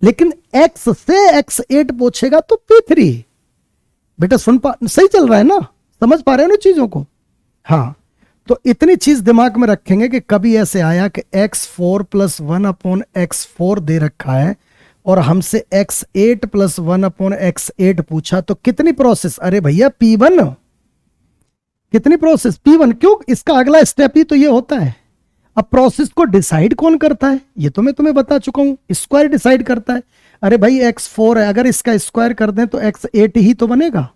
लेकिन x से x8 पूछेगा तो P3। बेटा सही चल रहा है ना, समझ पा रहे हो ना चीजों को? हाँ, तो इतनी चीज दिमाग में रखेंगे कि कभी ऐसे आया कि x4 प्लस 1/x4 दे रखा है और हमसे x8 प्लस 1/x8 पूछा, तो कितनी प्रोसेस, अरे भैया P1, कितनी प्रोसेस, P1। क्यों? इसका अगला स्टेप ही तो ये होता है। अब प्रोसेस को डिसाइड कौन करता है, ये तो मैं तुम्हें बता चुका हूं, स्क्वायर डिसाइड करता है। अरे भाई x4 है, अगर इसका स्क्वायर कर दें तो x8 ही तो बनेगा।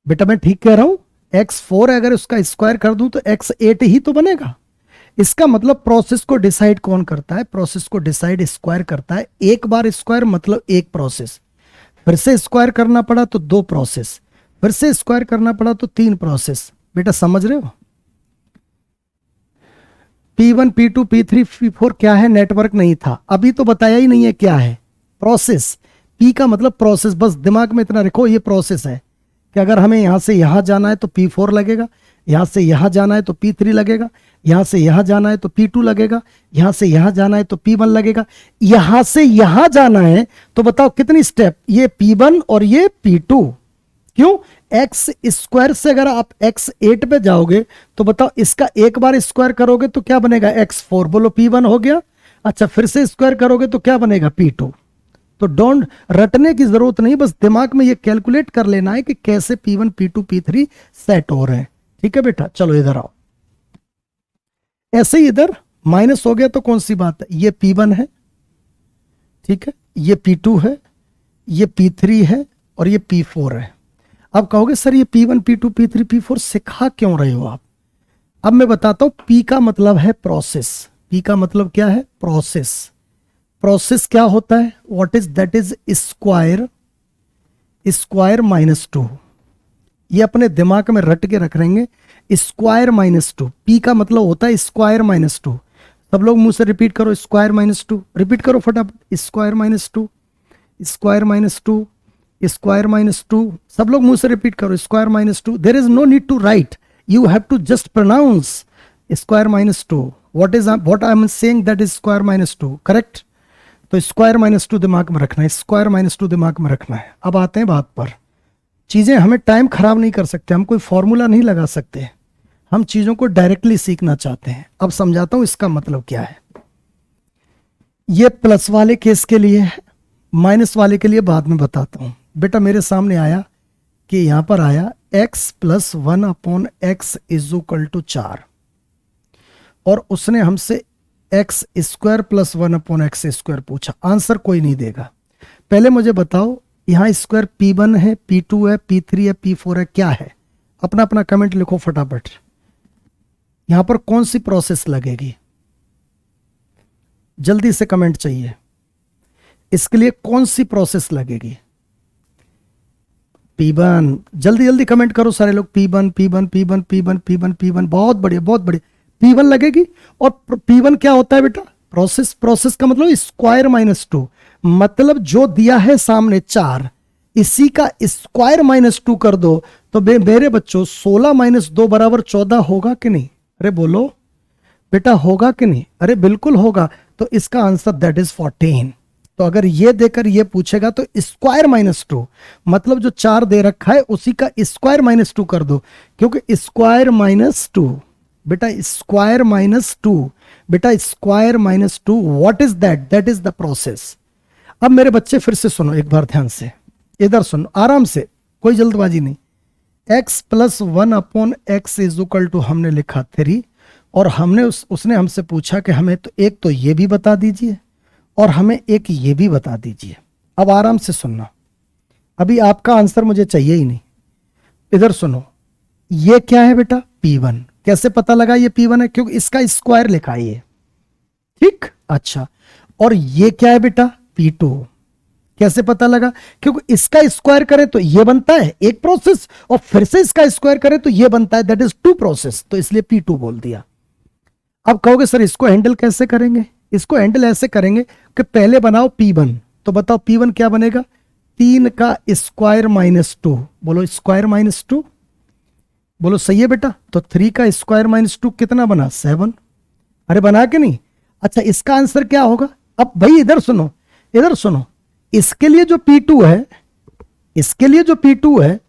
बेटा मैं ठीक कह रहा हूं, x4 है, अगर उसका स्क्वायर कर दूं तो x8 ही तो बनेगा। इसका मतलब प्रोसेस को डिसाइड कौन करता है, प्रोसेस को डिसाइड स्क्वायर करता है। एक बार स्क्वायर मतलब एक प्रोसेस, फिर से स्क्वायर करना पड़ा तो 2 प्रोसेस, फिर से स्क्वायर करना पड़ा तो 3 प्रोसेस। बेटा समझ रहे हो? P1, P2, P3, P4 क्या है, नेटवर्क नहीं था, अभी तो बताया ही नहीं है क्या है, प्रोसेस। P का मतलब प्रोसेस, बस दिमाग में इतना रखो, ये प्रोसेस है कि अगर हमें यहां से यहां जाना है तो P4 लगेगा, यहां से यहां जाना है तो P3 लगेगा, यहां से यहां जाना है तो P2 लगेगा, यहां से यहां जाना है तो P1 लगेगा, यहां से यहां जाना है तो बताओ कितनी स्टेप, ये P1 और ये P2। क्यों? एक्स स्क्वायर से अगर आप x8 पे जाओगे तो बताओ इसका एक बार स्क्वायर करोगे तो क्या बनेगा x4, बोलो P1 हो गया। अच्छा फिर से स्क्वायर करोगे तो क्या बनेगा P2। तो डोंट रटने की जरूरत नहीं, बस दिमाग में ये कैलकुलेट कर लेना है कि कैसे P1 P2 P3 सेट हो रहे हैं। ठीक है बेटा, चलो इधर आओ। ऐसे ही इधर माइनस हो गया तो कौन सी बात है, ये P1 है, ठीक है, ये P2 है, ये P3 है और ये P4 है। अब कहोगे सर ये P1 P2 P3 P4 सिखा क्यों रहे हो आप। अब मैं बताता हूं, P का मतलब है प्रोसेस। P का मतलब क्या है, प्रोसेस। प्रोसेस क्या होता है, what is that, is square, square minus 2। ये अपने दिमाग में रट के रख रहेंगे, स्क्वायर माइनस 2। P का मतलब होता है स्क्वायर माइनस 2। सब लोग मुंह से रिपीट करो, स्क्वायर माइनस 2, रिपीट करो फटाफट, square minus 2, square minus 2, square minus 2। सब लोग मुंह से रिपीट करो, square minus 2। There is no need to write, you have to just pronounce square minus 2। What I am saying that is square minus 2, correct. तो square minus 2 दिमाग में रखना है, स्क्वायर माइनस 2 दिमाग में रखना है। अब आते हैं बात पर, चीजें हमें टाइम खराब नहीं कर सकते, हम कोई फॉर्मूला नहीं लगा सकते, हम चीजों को डायरेक्टली सीखना चाहते हैं। अब समझाता हूं इसका मतलब क्या है। ये प्लस वाले केस के लिए है, माइनस वाले के लिए बाद में बताता हूं। बेटा मेरे सामने आया कि यहां पर आया x plus 1 upon X is equal to 4 और उसने हमसे X square plus 1 upon X square पूछा। आंसर कोई नहीं देगा। पहले मुझे बताओ यहां स्क्वायर P1 है, P2 है, P3 है, P4 है, क्या है। अपना अपना कमेंट लिखो फटाफट। यहां पर कौन सी प्रोसेस लगेगी, जल्दी से कमेंट चाहिए। इसके लिए कौन सी प्रोसेस लगेगी, P1। जल्दी जल्दी कमेंट करो सारे लोग, P1 P1 P1 P1 P1 P1। बहुत बढ़िया बहुत बढ़िया, P1 लगेगी। और P1 क्या होता है बेटा, प्रोसेस। प्रोसेस का मतलब स्क्वायर माइनस 2, मतलब जो दिया है सामने 4, इसी का स्क्वायर माइनस 2 कर दो तो मेरे बच्चों 16 माइनस 2 बराबर 14 होगा कि नहीं। अरे बोलो बेटा, होगा कि नहीं, अरे बिल्कुल होगा। तो इसका आंसर दैट इज 14। तो अगर ये देकर ये पूछेगा तो स्क्वायर माइनस 2 मतलब जो 4 दे रखा है उसी का स्क्वायर माइनस 2 कर दो, क्योंकि स्क्वायर माइनस 2 बेटा, स्क्वायर माइनस 2 बेटा, square minus 2 what is that, that is the process. अब मेरे बच्चे फिर से सुनो एक बार ध्यान से, इधर सुनो आराम से, कोई जल्दबाजी नहीं। x plus 1 upon X is equal to हमने लिखा 3 और हमने उसने हमसे पूछा कि हमें तो एक तो ये भी बता दीजिए और हमें एक ये भी बता दीजिए। अब आराम से सुनना, अभी आपका आंसर मुझे चाहिए ही नहीं। इधर सुनो, ये क्या है बेटा, P1। कैसे पता लगा ये P1 है, क्योंकि इसका स्क्वायर लिखा है ये, ठीक। अच्छा, और ये क्या है बेटा, P2। कैसे पता लगा, क्योंकि इसका स्क्वायर करें तो ये बनता है एक प्रोसेस और फिर से इसका स्क्वायर करें तो ये बनता है, दैट इज 2 प्रोसेस। तो इसलिए P2 बोल दिया। अब कहोगे सर इसको हैंडल कैसे करेंगे, इसको हैंडल ऐसे करेंगे कि पहले बनाओ P1। तो बताओ P1 क्या बनेगा, 3 का स्क्वायर माइनस 2। बोलो स्क्वायर माइनस 2, बोलो सही है बेटा। तो 3 का स्क्वायर माइनस 2 कितना बना, 7। अरे बना के नहीं। अच्छा इसका आंसर क्या होगा। अब भाई इधर सुनो, इधर सुनो, इसके लिए जो P2 है, इसके लिए जो P2 है,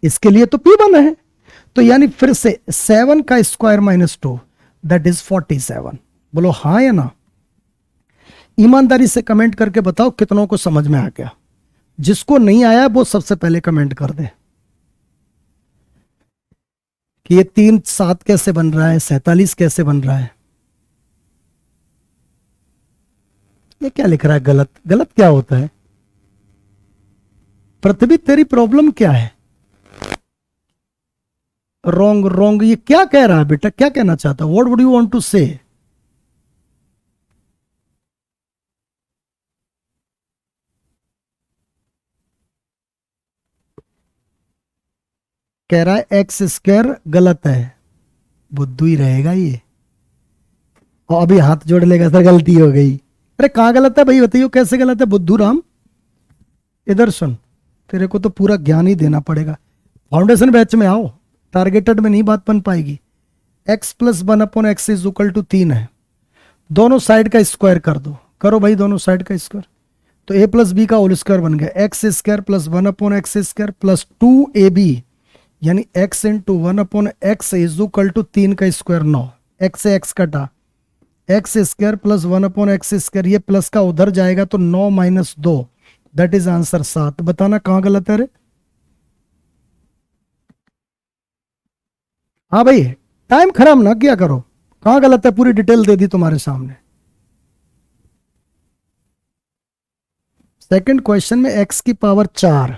इसके लिए तो P1 है। तो यानी फिर से 7 का स्क्वायर माइनस 2 दैट इज 47। बोलो हाँ या ना। ईमानदारी से कमेंट करके बताओ कितनों को समझ में आ गया। जिसको नहीं आया वो सबसे पहले कमेंट कर दे कि ये 3 7 कैसे बन रहा है, 47 कैसे बन रहा है। ये क्या लिख रहा है गलत, गलत क्या होता है। पृथ्वी तेरी प्रॉब्लम क्या है, रॉन्ग रॉन्ग, ये क्या कह रहा है बेटा, क्या कहना चाहता है, what would you want to say. कह रहा है एक्स स्क्वायर गलत है, बुद्धू ही रहेगा ये। और अभी हाथ जोड़ लेगा सर गलती हो गई। अरे कहां गलत है भाई बताइए, कैसे गलत है बुद्धू राम। इधर सुन, तेरे को तो पूरा ज्ञान ही देना पड़ेगा। फाउंडेशन बैच में आओ, टारगेटेड में नहीं बात बन पाएगी। x plus 1 upon X is equal to 3 है, दोनों साइड का स्क्वायर कर दो, करो भाई दोनों साइड का स्क्वायर। तो a प्लस बी का होल स्क्वायर बन गया, X square plus 1 upon X square plus 2ab यानी x into 1/x is equal to 3 का स्क्वायर 9, x से x कटा, X square plus 1/x square, ये प्लस का उधर जाएगा तो 9 माइनस 2, दैट इज आंसर 7। बताना कहां गलत है रे? हाँ भाई, टाइम खराब ना किया करो, कहां गलत है पूरी डिटेल दे दी तुम्हारे सामने। सेकंड क्वेश्चन में x की पावर 4,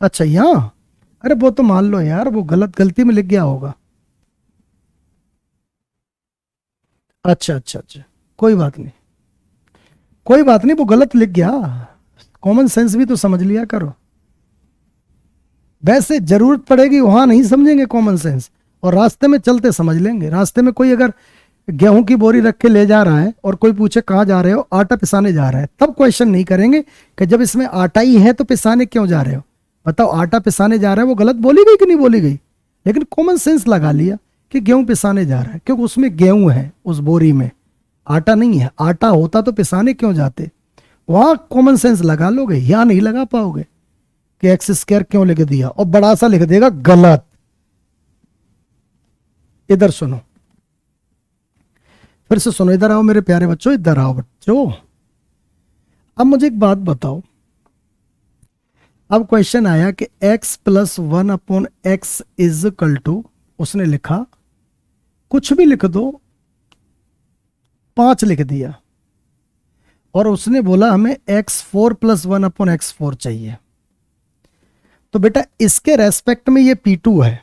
अच्छा यहां, अरे वो तो मान लो यार, वो गलती में लिख गया होगा। अच्छा अच्छा अच्छा, कोई बात नहीं, कोई बात नहीं, वो गलत लिख गया, कॉमन सेंस भी तो समझ लिया करो। वैसे जरूरत पड़ेगी वहां नहीं समझेंगे कॉमन सेंस, और रास्ते में चलते समझ लेंगे। रास्ते में कोई अगर गेहूं की बोरी रख के ले जा रहा है और कोई पूछे कहाँ जा रहे हो, आटा पिसाने जा रहा है, तब क्वेश्चन नहीं करेंगे कि जब इसमें आटा ही है तो पिसाने क्यों जा रहे हो। बताओ, आटा पिसाने जा रहा है, वो गलत बोली गई कि नहीं बोली गई? लेकिन कॉमन सेंस लगा लिया कि गेहूं पिसाने जा रहा है, क्योंकि उसमें गेहूं है उस बोरी में, आटा नहीं है। आटा होता तो पिसाने क्यों जाते? वहां कॉमन सेंस लगा लोगे, यहां नहीं लगा पाओगे कि एक्स स्क्वायर क्यों लिख दिया, और बड़ा सा लिख देगा गलत। इधर सुनो, फिर से सुनो, इधर आओ मेरे प्यारे बच्चों, इधर आओ बच्चों। अब मुझे एक बात बताओ, अब क्वेश्चन आया कि x plus 1/x is equal to, उसने लिखा कुछ भी लिख दो, 5 लिख दिया, और उसने बोला हमें x4 प्लस 1/x4 चाहिए। तो बेटा इसके रेस्पेक्ट में ये P2 है,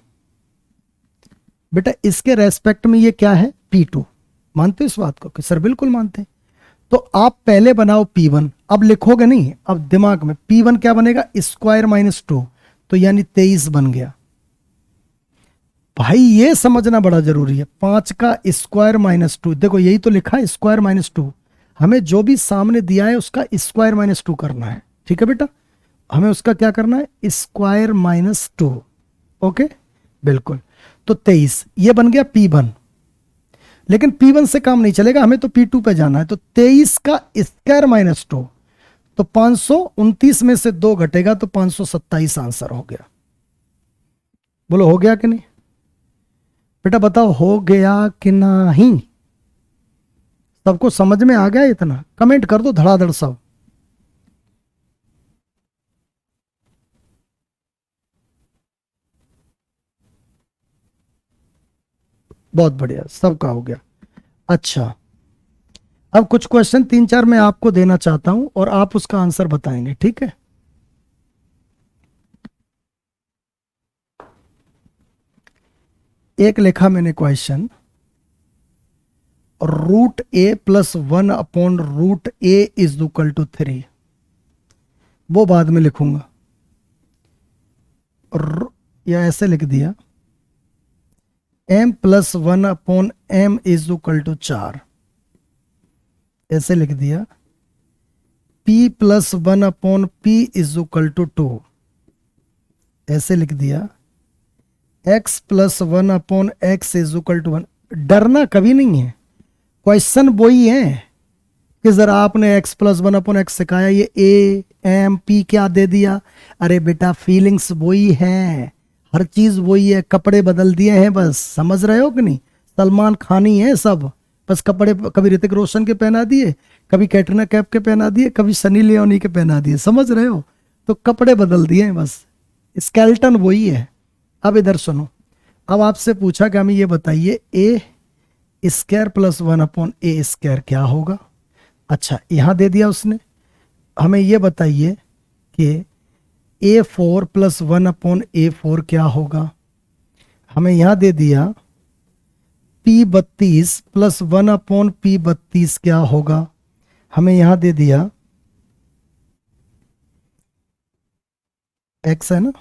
बेटा इसके रेस्पेक्ट में ये क्या है? P2। मानते हो इस बात को? कि सर बिल्कुल मानते हैं। तो आप पहले बनाओ P1, अब लिखोगे नहीं, अब दिमाग में P1 क्या बनेगा? स्क्वायर माइनस 2, तो यानी 23 बन गया। भाई ये समझना बड़ा जरूरी है, 5 का स्क्वायर माइनस 2, देखो यही तो लिखा है स्क्वायर माइनस 2, हमें जो भी सामने दिया है उसका स्क्वायर माइनस 2 करना है। ठीक है बेटा, हमें उसका क्या करना है? Square minus 2। ओके, बिल्कुल। तो 23 ये बन गया P1, लेकिन P1 से काम नहीं चलेगा, हमें तो P2 पे जाना है। तो 23 का स्क्वायर माइनस 2, तो 529 में से 2 घटेगा तो 527 आंसर हो गया। बोलो हो गया कि नहीं? बेटा बताओ हो गया कि नहीं? सबको समझ में आ गया? इतना कमेंट कर दो धड़ाधड़ सब। बहुत बढ़िया, सबका हो गया। अच्छा, अब कुछ क्वेश्चन 3-4 मैं आपको देना चाहता हूं और आप उसका आंसर बताएंगे, ठीक है? एक लिखा मैंने question, √a plus 1/√a is equal to 3, वो बाद में लिखूंगा, या ऐसे लिख दिया m plus 1/m is equal to 4, ऐसे लिख दिया p plus 1/p is equal to 2, ऐसे लिख दिया x plus 1/x is equal to 1। डरना कभी नहीं है, क्वेश्चन वही है कि जरा आपने x प्लस 1/x सिखाया, ये a m p क्या दे दिया। अरे बेटा फीलिंग्स वही है, हर चीज वही है, कपड़े बदल दिए हैं बस, समझ रहे हो कि नहीं? सलमान खान ही है सब, बस कपड़े कभी ऋतिक रोशन के पहना दिए, कभी कैटरीना कैफ के पहना दिए, कभी सनी लियोनी के पहना दिए, समझ रहे हो? तो कपड़े बदल दिए हैं बस, स्केल्टन वही है। अब इधर सुनो, अब आपसे पूछा कि हमें ये बताइए ए स्क्वायर प्लस 1/a स्क्वायर क्या होगा। अच्छा यहां दे दिया उसने, हमें ये बताइए कि A4 प्लस 1/A4 क्या होगा। हमें यहां दे दिया P32 प्लस 1/P32 क्या होगा। हमें यहां दे दिया x है ना,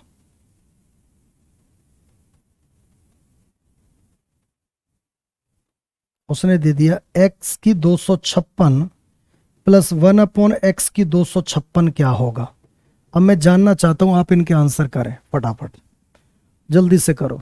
उसने दे दिया x की 256 प्लस 1/x की 256 क्या होगा। अब मैं जानना चाहता हूं, आप इनके आंसर करें फटाफट, जल्दी से करो।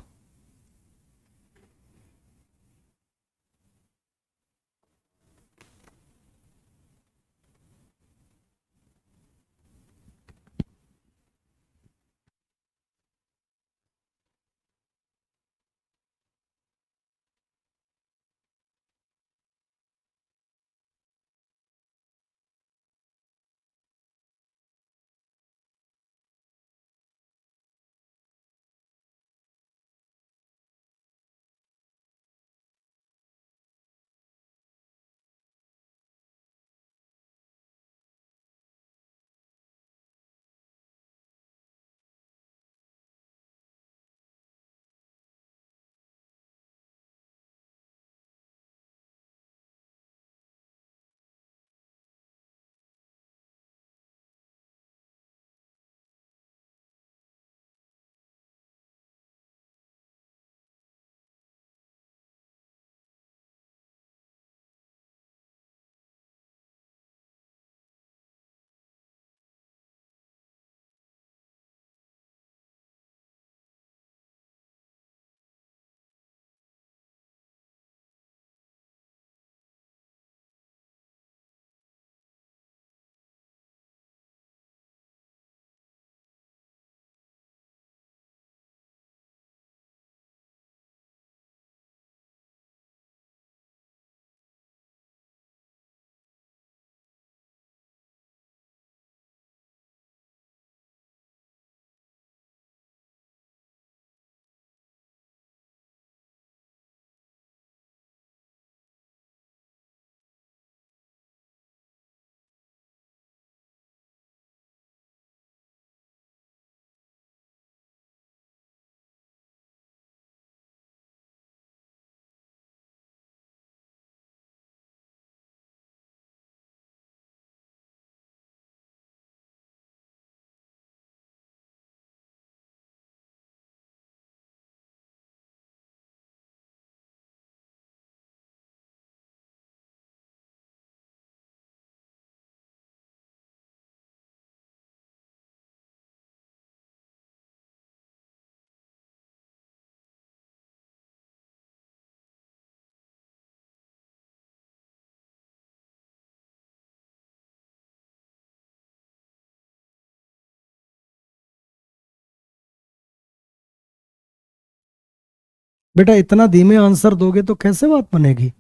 बेटा इतना धीमे आंसर दोगे तो कैसे बात बनेगी,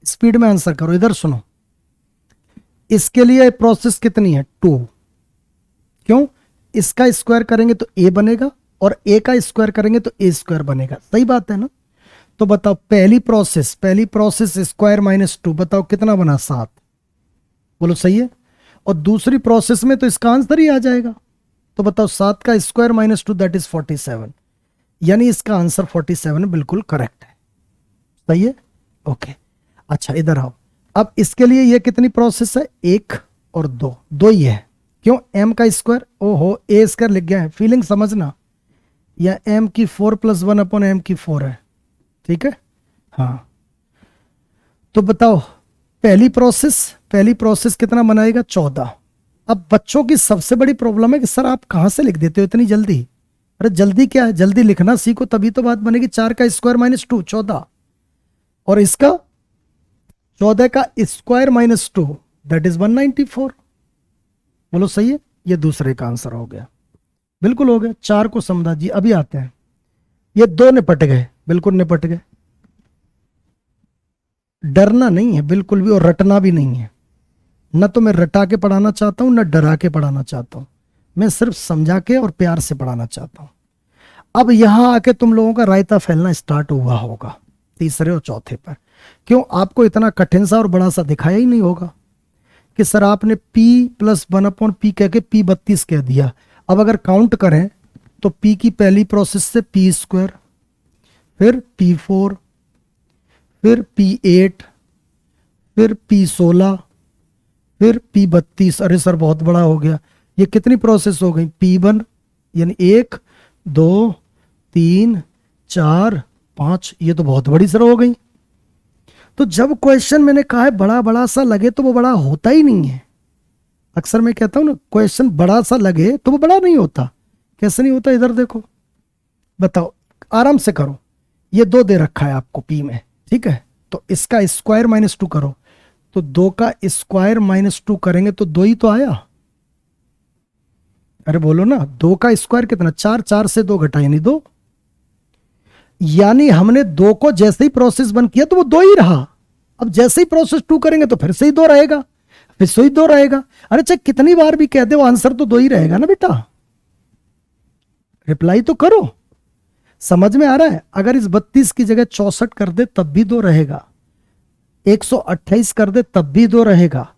स्पीड में आंसर करो। इधर सुनो, इसके लिए प्रोसेस कितनी है 2, क्यों, इसका स्क्वायर करेंगे तो a बनेगा और a का स्क्वायर करेंगे तो a स्क्वायर बनेगा, सही बात है ना। तो बताओ पहली प्रोसेस स्क्वायर माइनस 2, बताओ कितना बना 7, बोलो सही है। और दूसरी प्रोसेस में तो इसका आंसर ही आ जाएगा, तो बताओ 7 का स्क्वायर माइनस 2 दैट इज 47, यानी इसका आंसर 47 बिल्कुल करेक्ट है, सही है, ओके। अच्छा इधर आओ, अब इसके लिए ये कितनी प्रोसेस है, 1 और 2, 2 ही है, क्यों, m का स्क्वायर, ओहो a स्क्वायर लिख गया है, फीलिंग समझना, या m की 4 + 1 अपॉन m की 4 है, ठीक है, हाँ। तो बताओ पहली प्रोसेस कितना बनाएगा 14। अब बच्चों की सबसे बड़ी प्रॉब्लम है कि सर आप कहां से लिख देते हो इतनी जल्दी, अरे जल्दी क्या है, जल्दी लिखना सीखो तभी तो बात बनेगी। 4 का स्क्वायर माइनस 2 14, और इसका 14 का स्क्वायर माइनस 2 दैट इज 194, बोलो सही है, ये दूसरे का आंसर हो गया, बिल्कुल हो गया। 4 को समझा जी, अभी आते हैं, ये 2 निपट गए, बिल्कुल निपट गए, डरना नहीं है बिल्कुल भी और रटना भी नहीं है, न तो मैं रटा के पढ़ाना चाहता हूं न डरा के पढ़ाना चाहता हूं, मैं सिर्फ समझा के और प्यार से पढ़ाना चाहता हूं। अब यहां आके तुम लोगों का रायता फैलना स्टार्ट हुआ होगा तीसरे और चौथे पर, क्यों, आपको इतना कठिन सा और बड़ा सा दिखाया ही नहीं होगा कि सर आपने p + 1/p कह के p 32 कह दिया। अब अगर काउंट करें तो p की पहली प्रोसेस से p², फिर p4, फिर p8, फिर p16, फिर p32, अरे सर बहुत बड़ा हो गया, ये कितनी प्रोसेस हो गई, p1 यानी 1 2 3 4 5, ये तो बहुत बड़ी सर हो गई। तो जब क्वेश्चन मैंने कहा है बड़ा बड़ा सा लगे तो वो बड़ा होता ही नहीं है, अक्सर मैं कहता हूं ना क्वेश्चन बड़ा सा लगे तो वो बड़ा नहीं होता, कैसे नहीं होता, इधर देखो, बताओ आराम से करो, ये 2 दे रखा है आपको p में, ठीक है, तो इसका स्क्वायर माइनस 2 करो, तो 2 का स्क्वायर माइनस 2 करेंगे तो 2 ही तो आया, अरे बोलो ना, 2 का स्क्वायर कितना 4, 4 से 2 घटा यानी 2, यानी हमने 2 को जैसे ही प्रोसेस बंद किया तो वो 2 ही रहा, अब जैसे ही प्रोसेस 2 करेंगे तो फिर से ही 2 रहेगा, फिर से ही 2 रहेगा, अरे चाहे कितनी बार भी कह दो आंसर तो 2 ही रहेगा ना बेटा, रिप्लाई तो करो, समझ में आ रहा है। अगर इस 32 की जगह 64 कर दे तब भी 2 रहेगा, 128 कर दे तब भी 2 रहेगा,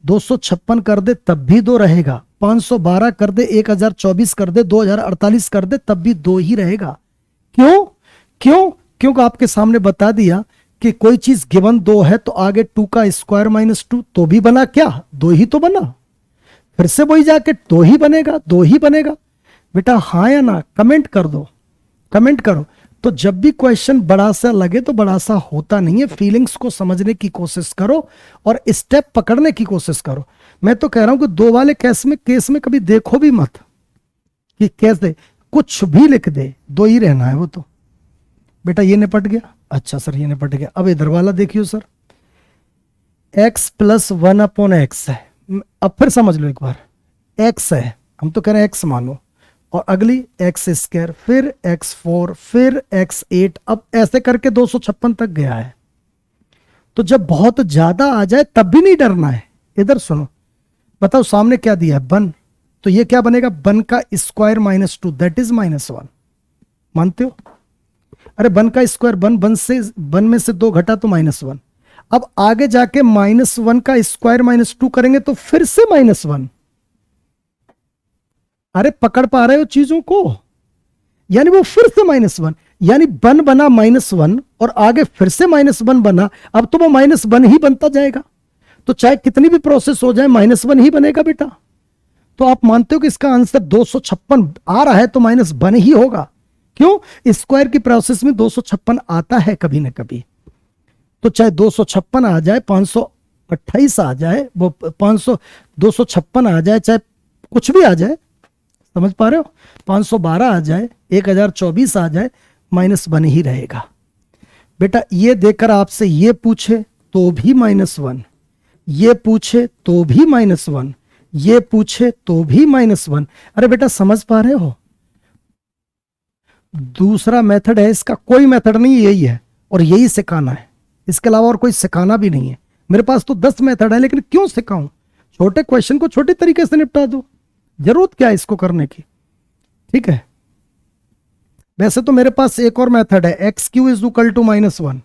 256 कर दे तब भी 2 रहेगा, 512 कर दे, 1024 कर दे, 2048 कर दे तब भी 2 ही रहेगा, क्यों, क्योंकि आपके सामने बता दिया कि कोई चीज गिवन 2 है तो आगे 2 का स्क्वायर माइनस 2 तो भी बना क्या, 2 ही तो बना, फिर से वही जाके 2 ही बनेगा, 2 ही बनेगा बेटा, हाँ या ना, कमेंट कर दो, कमेंट करो। तो जब भी क्वेश्चन बड़ा सा लगे तो बड़ा सा होता नहीं है, फीलिंग्स को समझने की कोशिश करो और स्टेप पकड़ने की कोशिश करो। मैं तो कह रहा हूं कि 2 वाले केस में कभी देखो भी मत कि कैसे कुछ भी लिख दे, 2 ही रहना है वो तो। बेटा ये निपट गया, अच्छा सर ये निपट गया। अब इधर वाला देखियो सर, x + 1/x है, अब फिर समझ लो एक बार, x है, हम तो कह रहे हैं x मानो, और अगली x², फिर x4, फिर x8, अब ऐसे करके 256 तक गया है। तो जब बहुत ज्यादा आ जाए तब भी नहीं डरना है। इधर सुनो, बताओ सामने क्या दिया है 1, तो ये क्या बनेगा 1 का स्क्वायर माइनस 2 दैट इज -1, मानते हो, अरे 1 का स्क्वायर 1 में से 2 घटा तो -1, अब आगे जाके -1 का स्क्वायर -2 करेंगे तो फिर से -1, अरे पकड़ पा रहे हो चीजों को, यानी वो फिर से -1, यानी 1 बना -1 और आगे फिर से -1 बना, अब तो वो -1 ही बनता जाएगा, तो चाहे कितनी भी प्रोसेस हो जाए -1 ही बनेगा बेटा। तो आप मानते हो कि इसका आंसर 256 आ रहा है तो -1 ही होगा, क्यों, स्क्वायर की प्रोसेस में 256 आता है कभी ना कभी, तो चाहे 256 आ जाए, 528 आ जाए, वो 256 आ जाए, चाहे कुछ भी आ जाए, समझ पा रहे हो, 512 आ जाए, 1024 आ जाए, -1 ही रहेगा बेटा। ये देकर आपसे ये पूछे तो भी -1, ये पूछे तो भी -1, ये पूछे तो भी -1, अरे बेटा समझ पा रहे हो, दूसरा मेथड है इसका, कोई मेथड नहीं, यही है और यही सिखाना है, इसके अलावा और कोई सिखाना भी नहीं है। मेरे पास तो 10 मेथड है, लेकिन क्यों सिखाऊं? छोटे क्वेश्चन को छोटे तरीके से निपटा दो, जरूरत क्या है इसको करने की। ठीक है, वैसे तो मेरे पास एक और मेथड है, X Q is equal to -1,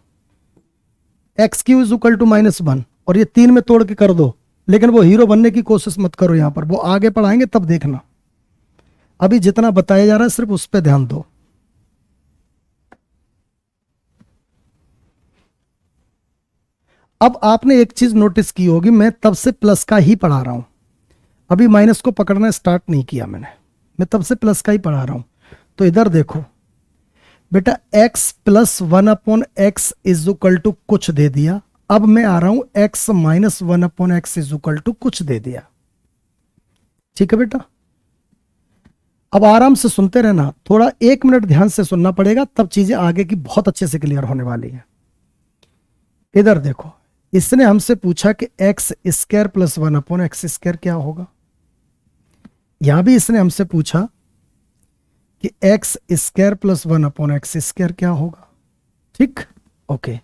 X Q is equal to -1, और ये 3 में तोड़ के कर दो। लेकिन वो हीरो बनने की कोशिश मत करो यहां पर, वो आगे पढ़ाएंगे तब देखना। अभी जितना बताया जा रहा है सिर्फ उस पर ध्यान दो। अब आपने एक चीज नोटिस की होगी, मैं तब से प्लस का ही पढ़ा रहा हूं, अभी माइनस को पकड़ना स्टार्ट नहीं किया मैंने, मैं तब से प्लस का ही पढ़ा रहा हूं। तो इधर देखो बेटा, x plus 1/x is equal to कुछ दे दिया। अब मैं आ रहा हूं x minus 1/x is equal to कुछ दे दिया। ठीक है बेटा, अब आराम से सुनते रहना, थोड़ा 1 मिनट ध्यान से सुनना पड़ेगा, तब चीजें आगे की बहुत अच्छे से क्लियर होने वाली है। इधर देखो, इसने हमसे पूछा कि x square plus 1/x square क्या होगा। यहां भी इसने हमसे पूछा कि x square plus 1/x square क्या होगा। ठीक, ओके।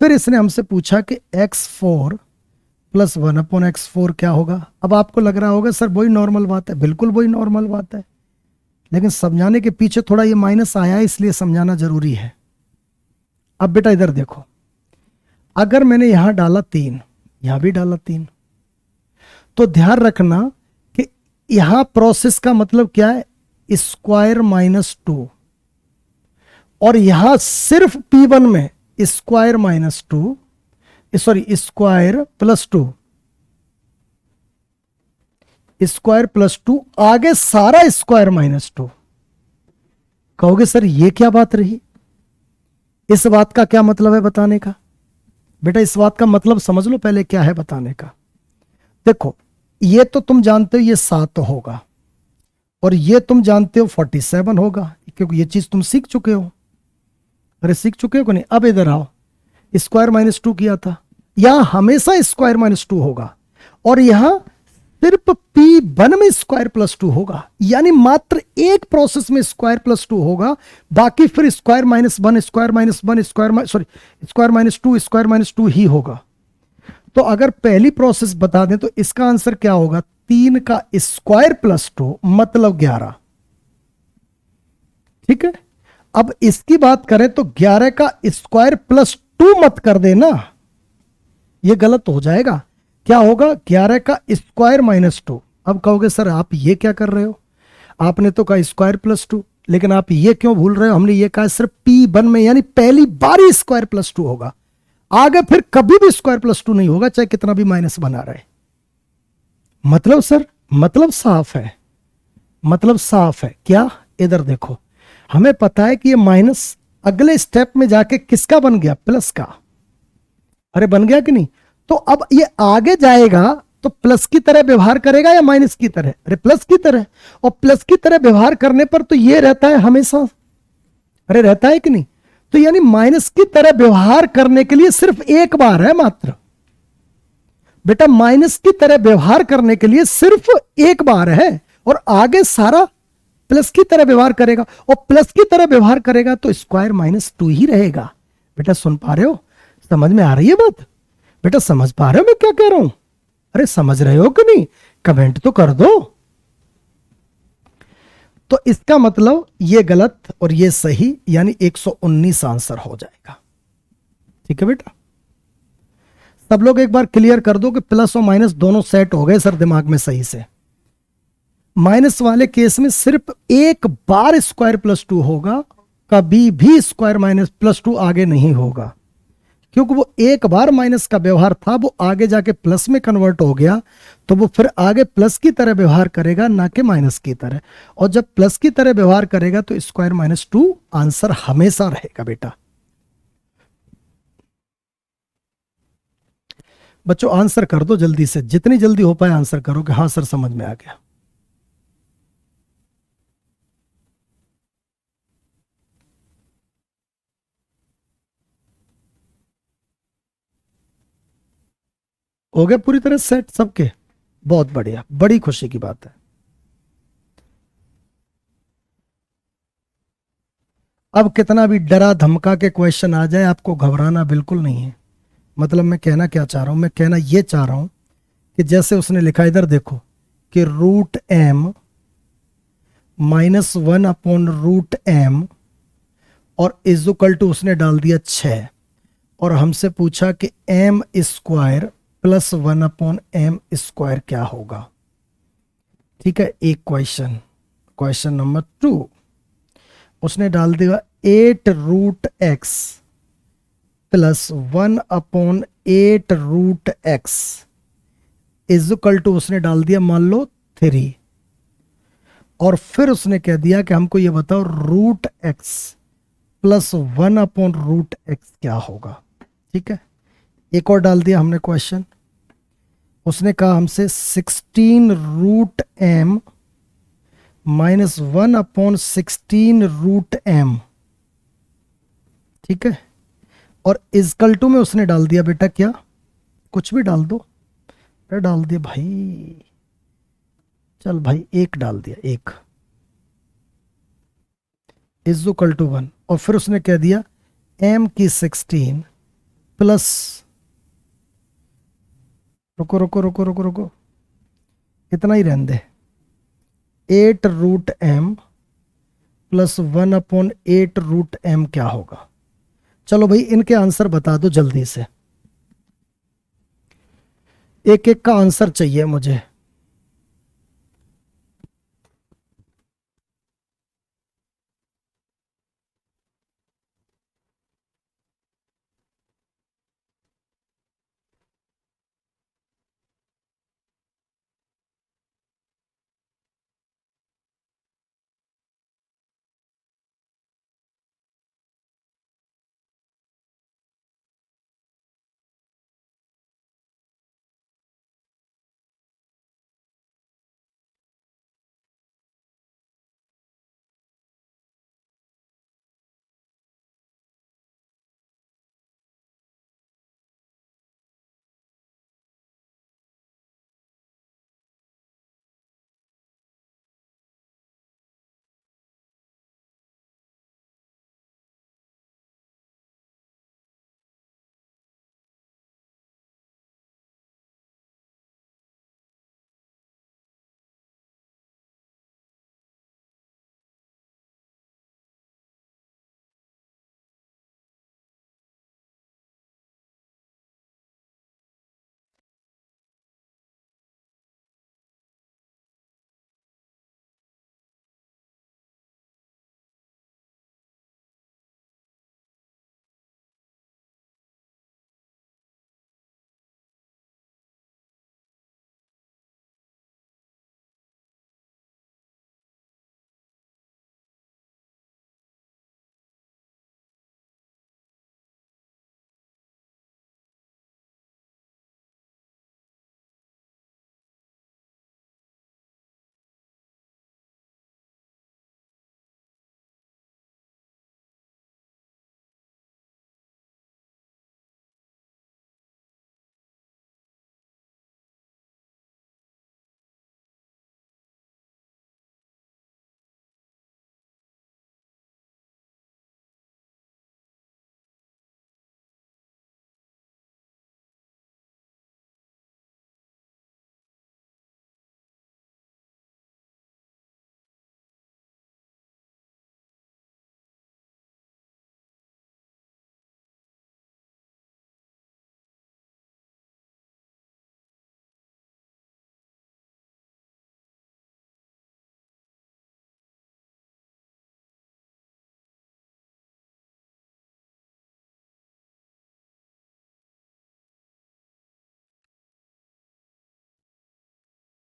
फिर इसने हमसे पूछा कि x4 प्लस 1/x4 क्या होगा। अब आपको लग रहा होगा सर वही नॉर्मल बात है, बिल्कुल वही नॉर्मल बात है, लेकिन समझाने के पीछे थोड़ा ये माइनस आया है, इसलिए समझाना जरूरी है। अब बेटा इधर देखो, अगर मैंने यहां डाला 3, यहां भी डाला 3, तो ध्यान रखना कि यहां प्रोसेस का मतलब क्या है, स्क्वायर -2, और यहां सिर्फ P1 में स्क्वायर -2, सॉरी स्क्वायर +2, स्क्वायर +2, आगे सारा स्क्वायर -2। कहोगे सर ये क्या बात रही, इस बात का क्या मतलब है बताने का। बेटा इस बात का मतलब समझ लो पहले क्या है बताने का। देखो, ये तो तुम जानते हो ये 7 होगा, और ये तुम जानते हो 47 होगा, क्योंकि ये चीज तुम सीख चुके हो। अरे सीख चुके हो कि नहीं। अब इधर आओ, स्क्वायर -2 किया था, यहां हमेशा स्क्वायर -2 होगा, और यहां सिर्फ P1 में स्क्वायर +2 होगा, यानी मात्र एक प्रोसेस में स्क्वायर +2 होगा, बाकी फिर स्क्वायर -1, स्क्वायर -1, स्क्वायर -2, स्क्वायर -2 ही होगा। तो अगर पहली प्रोसेस बता दें तो इसका आंसर क्या होगा, 3 का स्क्वायर +2 मतलब 11। ठीक है, अब इसकी बात करें तो 11 का स्क्वायर +2 मत कर देना, यह गलत हो जाएगा। क्या होगा, 11 का स्क्वायर -2। अब कहोगे सर आप ये क्या कर रहे हो, आपने तो कहा स्क्वायर +2, लेकिन आप ये क्यों भूल रहे हो, हमने ये कहा सिर्फ P1 में, यानी पहली बार ही स्क्वायर +2 होगा, आगे फिर कभी भी स्क्वायर +2 नहीं होगा, चाहे कितना भी माइनस बना रहे। मतलब सर, मतलब साफ है, मतलब साफ है क्या। इधर देखो, हमें पता है कि ये माइनस अगले स्टेप में जाके किसका बन गया, प्लस का। अरे बन गया कि नहीं। तो अब ये आगे जाएगा तो प्लस की तरह व्यवहार करेगा या माइनस की तरह, अरे प्लस की तरह, और प्लस की तरह व्यवहार करने पर तो ये रहता है हमेशा, अरे रहता है कि नहीं। तो यानी माइनस की तरह व्यवहार करने के लिए सिर्फ एक बार है मात्र, बेटा माइनस की तरह व्यवहार करने के लिए सिर्फ एक बार है, और आगे सारा प्लस की तरह व्यवहार करेगा, और प्लस की तरह व्यवहार करेगा तो स्क्वायर -2 ही रहेगा। बेटा सुन पा रहे हो, समझ में आ रही है बात, बेटा समझ पा रहे हो मैं क्या कह रहा हूं, अरे समझ रहे हो कि नहीं, कमेंट तो कर दो। तो इसका मतलब ये गलत और ये सही, यानी 119 आंसर हो जाएगा। ठीक है बेटा, सब लोग एक बार क्लियर कर दो कि प्लस और माइनस दोनों सेट हो गए सर दिमाग में सही से। माइनस वाले केस में सिर्फ एक बार स्क्वायर +2 होगा, कभी भी स्क्वायर -+2 आगे नहीं होगा, क्योंकि वो एक बार माइनस का व्यवहार था, वो आगे जाके प्लस में कन्वर्ट हो गया, तो वो फिर आगे प्लस की तरह व्यवहार करेगा ना कि माइनस की तरह, और जब प्लस की तरह व्यवहार करेगा तो स्क्वायर -2 आंसर हमेशा रहेगा बेटा। बच्चों आंसर कर दो जल्दी से, जितनी जल्दी हो पाए आंसर करो कि हाँ सर समझ में आ गया। हो गया पूरी तरह सेट सबके, बहुत बढ़िया, बड़ी खुशी की बात है। अब कितना भी डरा धमका के क्वेश्चन आ जाए, आपको घबराना बिल्कुल नहीं है। मतलब मैं कहना क्या चाह रहा हूं, मैं कहना ये चाह रहा हूं कि जैसे उसने लिखा इधर देखो कि रूट एम -1/√m और इजुकल टू उसने डाल दिया 6 और हमसे पूछा कि m² + 1/m² क्या होगा। ठीक है, एक क्वेश्चन। क्वेश्चन नंबर 2 उसने डाल दिया 8√x + 1/8√x इजुकल टू उसने डाल दिया मान लो 3 और फिर उसने कह दिया कि हमको ये बताओ √x + 1/√x क्या होगा। ठीक है, एक और डाल दिया हमने क्वेश्चन। उसने कहा हमसे 16√m -1/16√m। ठीक है, और इजकल टू में उसने डाल दिया बेटा क्या, कुछ भी डाल दो, डाल दिया भाई, चल भाई 1 डाल दिया, 1 इजकल टू 1 और फिर उसने कह दिया m की 16 प्लस, रुको रुको रुको रुको रुको, इतना ही रहने दे, 8√m + 1/8√m क्या होगा। चलो भाई इनके आंसर बता दो जल्दी से, एक एक का आंसर चाहिए मुझे।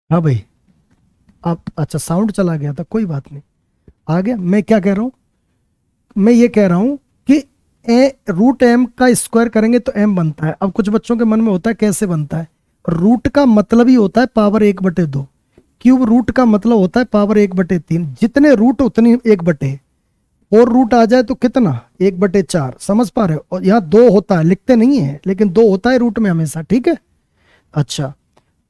हाँ भाई, आप अच्छा साउंड चला गया था, कोई बात नहीं, आ गया। मैं क्या कह रहा हूँ, मैं ये कह रहा हूँ कि √m का स्क्वायर करेंगे तो m बनता है। अब कुछ बच्चों के मन में होता है कैसे बनता है, रूट का मतलब ही होता है पावर 1/2, क्यूब रूट का मतलब होता है पावर 1/3, जितने रूट उतनी 1/, और रूट आ जाए तो कितना 1/4, समझ पा रहे हो। और यहाँ 2 होता है, लिखते नहीं है लेकिन 2 होता है रूट में हमेशा। ठीक है, अच्छा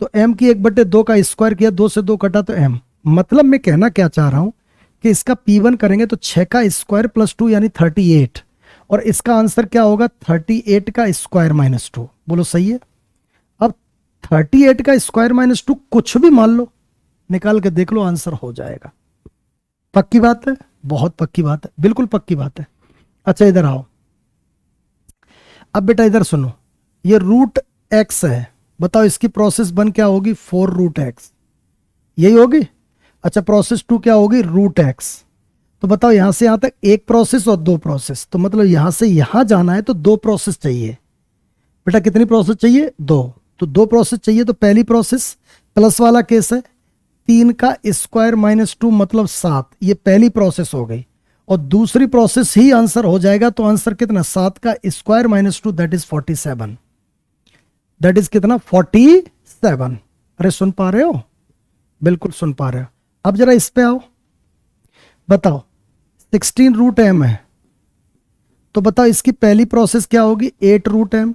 तो m की 1/2 का स्क्वायर किया, 2 से 2 कटा तो m। मतलब मैं कहना क्या चाह रहा हूं कि इसका P1 करेंगे तो 6 का स्क्वायर प्लस 2 यानी 38, और इसका आंसर क्या होगा 38 का स्क्वायर माइनस 2। बोलो सही है। अब 38 का स्क्वायर माइनस 2 कुछ भी मान लो, निकाल के देख लो, आंसर हो जाएगा। पक्की बात है, बहुत पक्की बात है, बिल्कुल पक्की बात है। अच्छा इधर आओ, अब बेटा इधर सुनो, ये रूट एक्स है, बताओ इसकी प्रोसेस वन क्या होगी 4 रूट एक्स, यही होगी। अच्छा प्रोसेस 2 क्या होगी रूट एक्स। तो बताओ यहां से यहां तक एक प्रोसेस और 2 प्रोसेस, तो मतलब यहां से यहां जाना है तो 2 प्रोसेस चाहिए। बेटा कितनी प्रोसेस चाहिए 2, तो 2 प्रोसेस चाहिए। तो पहली प्रोसेस प्लस वाला केस है, 3 का स्क्वायर माइनस 2 मतलब 7, ये पहली प्रोसेस हो गई। और दूसरी प्रोसेस ही आंसर हो जाएगा, तो आंसर कितना 7 का square minus 2 that is 47, that is कितना 47। अरे सुन पा रहे हो, बिल्कुल सुन पा रहे हो। अब जरा इस पे आओ, बताओ 16 रूट एम है, तो बताओ इसकी पहली प्रोसेस क्या होगी 8 रूट एम।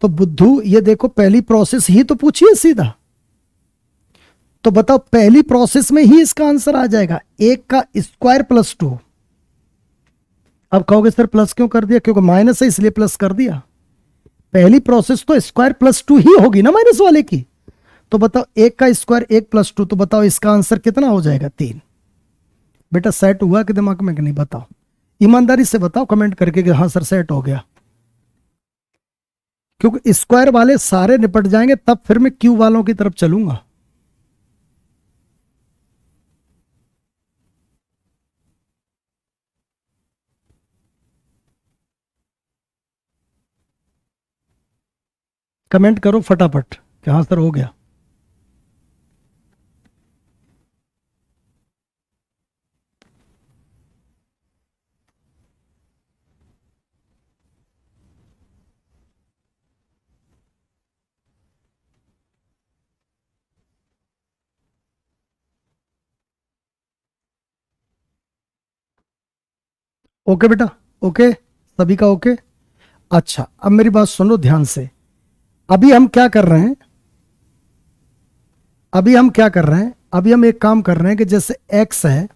तो बुद्धू ये देखो पहली प्रोसेस ही तो पूछिए सीधा, तो बताओ पहली प्रोसेस में ही इसका आंसर आ जाएगा 1 का स्क्वायर प्लस 2। अब कहोगे सर प्लस क्यों कर दिया, क्योंकि माइनस है इसलिए प्लस कर दिया। पहली प्रोसेस तो स्क्वायर प्लस 2 ही होगी ना माइनस वाले की। तो बताओ 1 का स्क्वायर 1 प्लस 2, तो बताओ इसका आंसर कितना हो जाएगा 3। बेटा सेट हुआ कि दिमाग में कि नहीं, बताओ ईमानदारी से बताओ कमेंट करके कि हाँ सर सेट हो गया। क्योंकि स्क्वायर वाले सारे निपट जाएंगे तब फिर मैं क्यूब वालों की तरफ चलूंगा। कमेंट करो फटाफट कि हाँ सर हो गया। ओके बेटा, ओके सभी का ओके। अच्छा अब मेरी बात सुनो ध्यान से। अभी हम क्या कर रहे हैं, अभी हम एक काम कर रहे हैं कि जैसे x है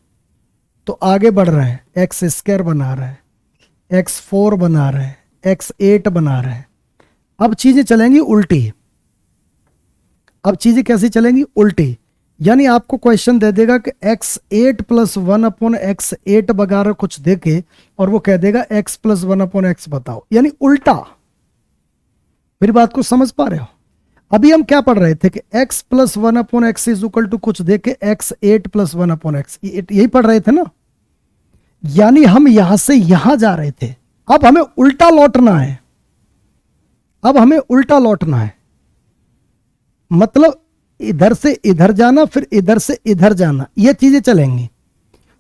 तो आगे बढ़ रहे हैं, एक्स स्क्वायर बना रहे हैं, x4 बना रहे हैं, x8 बना रहे हैं। अब चीजें चलेंगी उल्टी। अब चीजें कैसी चलेंगी उल्टी, यानी आपको क्वेश्चन दे देगा कि x8 प्लस 1/x8 वगैरह कुछ देके और वो कह देगा x प्लस 1/x बताओ, यानी उल्टा। मेरी बात को समझ पा रहे हो। अभी हम क्या पढ़ रहे थे कि x plus 1/x is equal to कुछ देके x8 प्लस 1/x, यही पढ़ रहे थे ना। यानी हम यहां से यहां जा रहे थे, अब हमें उल्टा लौटना है। अब हमें उल्टा लौटना है, मतलब इधर से इधर जाना फिर इधर से इधर जाना, ये चीजें चलेंगी।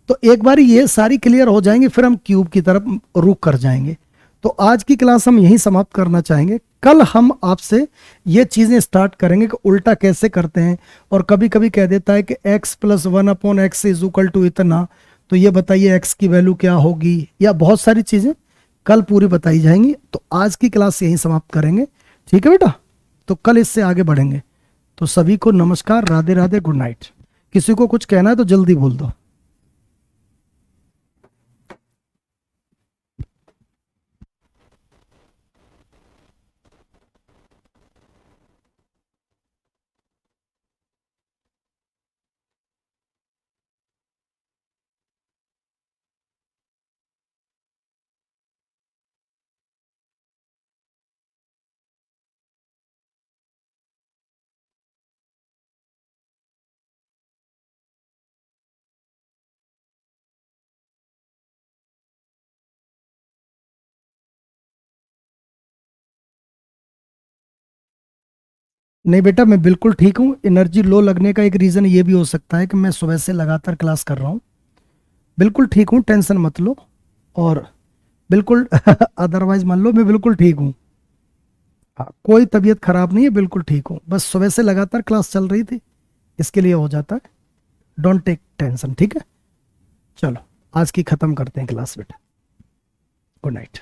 तो एक बार ये सारी क्लियर हो जाएंगी फिर हम क्यूब की तरफ रुक कर जाएंगे। तो आज की क्लास हम यहीं समाप्त करना चाहेंगे। कल हम आपसे ये चीजें स्टार्ट करेंगे कि उल्टा कैसे करते हैं। और कभी कभी कह देता है कि x plus 1/x is equal to इतना, तो ये बताइए x की वैल्यू क्या होगी, या बहुत सारी चीजें कल पूरी बताई जाएंगी। तो आज की क्लास यहीं समाप्त करेंगे, ठीक है बेटा। तो कल इससे आगे बढ़ेंगे। तो सभी को नमस्कार, राधे राधे, गुड नाइट। किसी को कुछ कहना है तो जल्दी बोल दो। नहीं बेटा मैं बिल्कुल ठीक हूँ। एनर्जी लो लगने का एक रीज़न ये भी हो सकता है कि मैं सुबह से लगातार क्लास कर रहा हूँ। बिल्कुल ठीक हूँ, टेंशन मत लो। और बिल्कुल अदरवाइज मान लो मैं बिल्कुल ठीक हूँ। हाँ कोई तबीयत खराब नहीं है, बिल्कुल ठीक हूँ। बस सुबह से लगातार क्लास चल रही थी, इसके लिए हो जाता है। डोंट टेक टेंशन, ठीक है। चलो आज की ख़त्म करते हैं क्लास बेटा। Good night.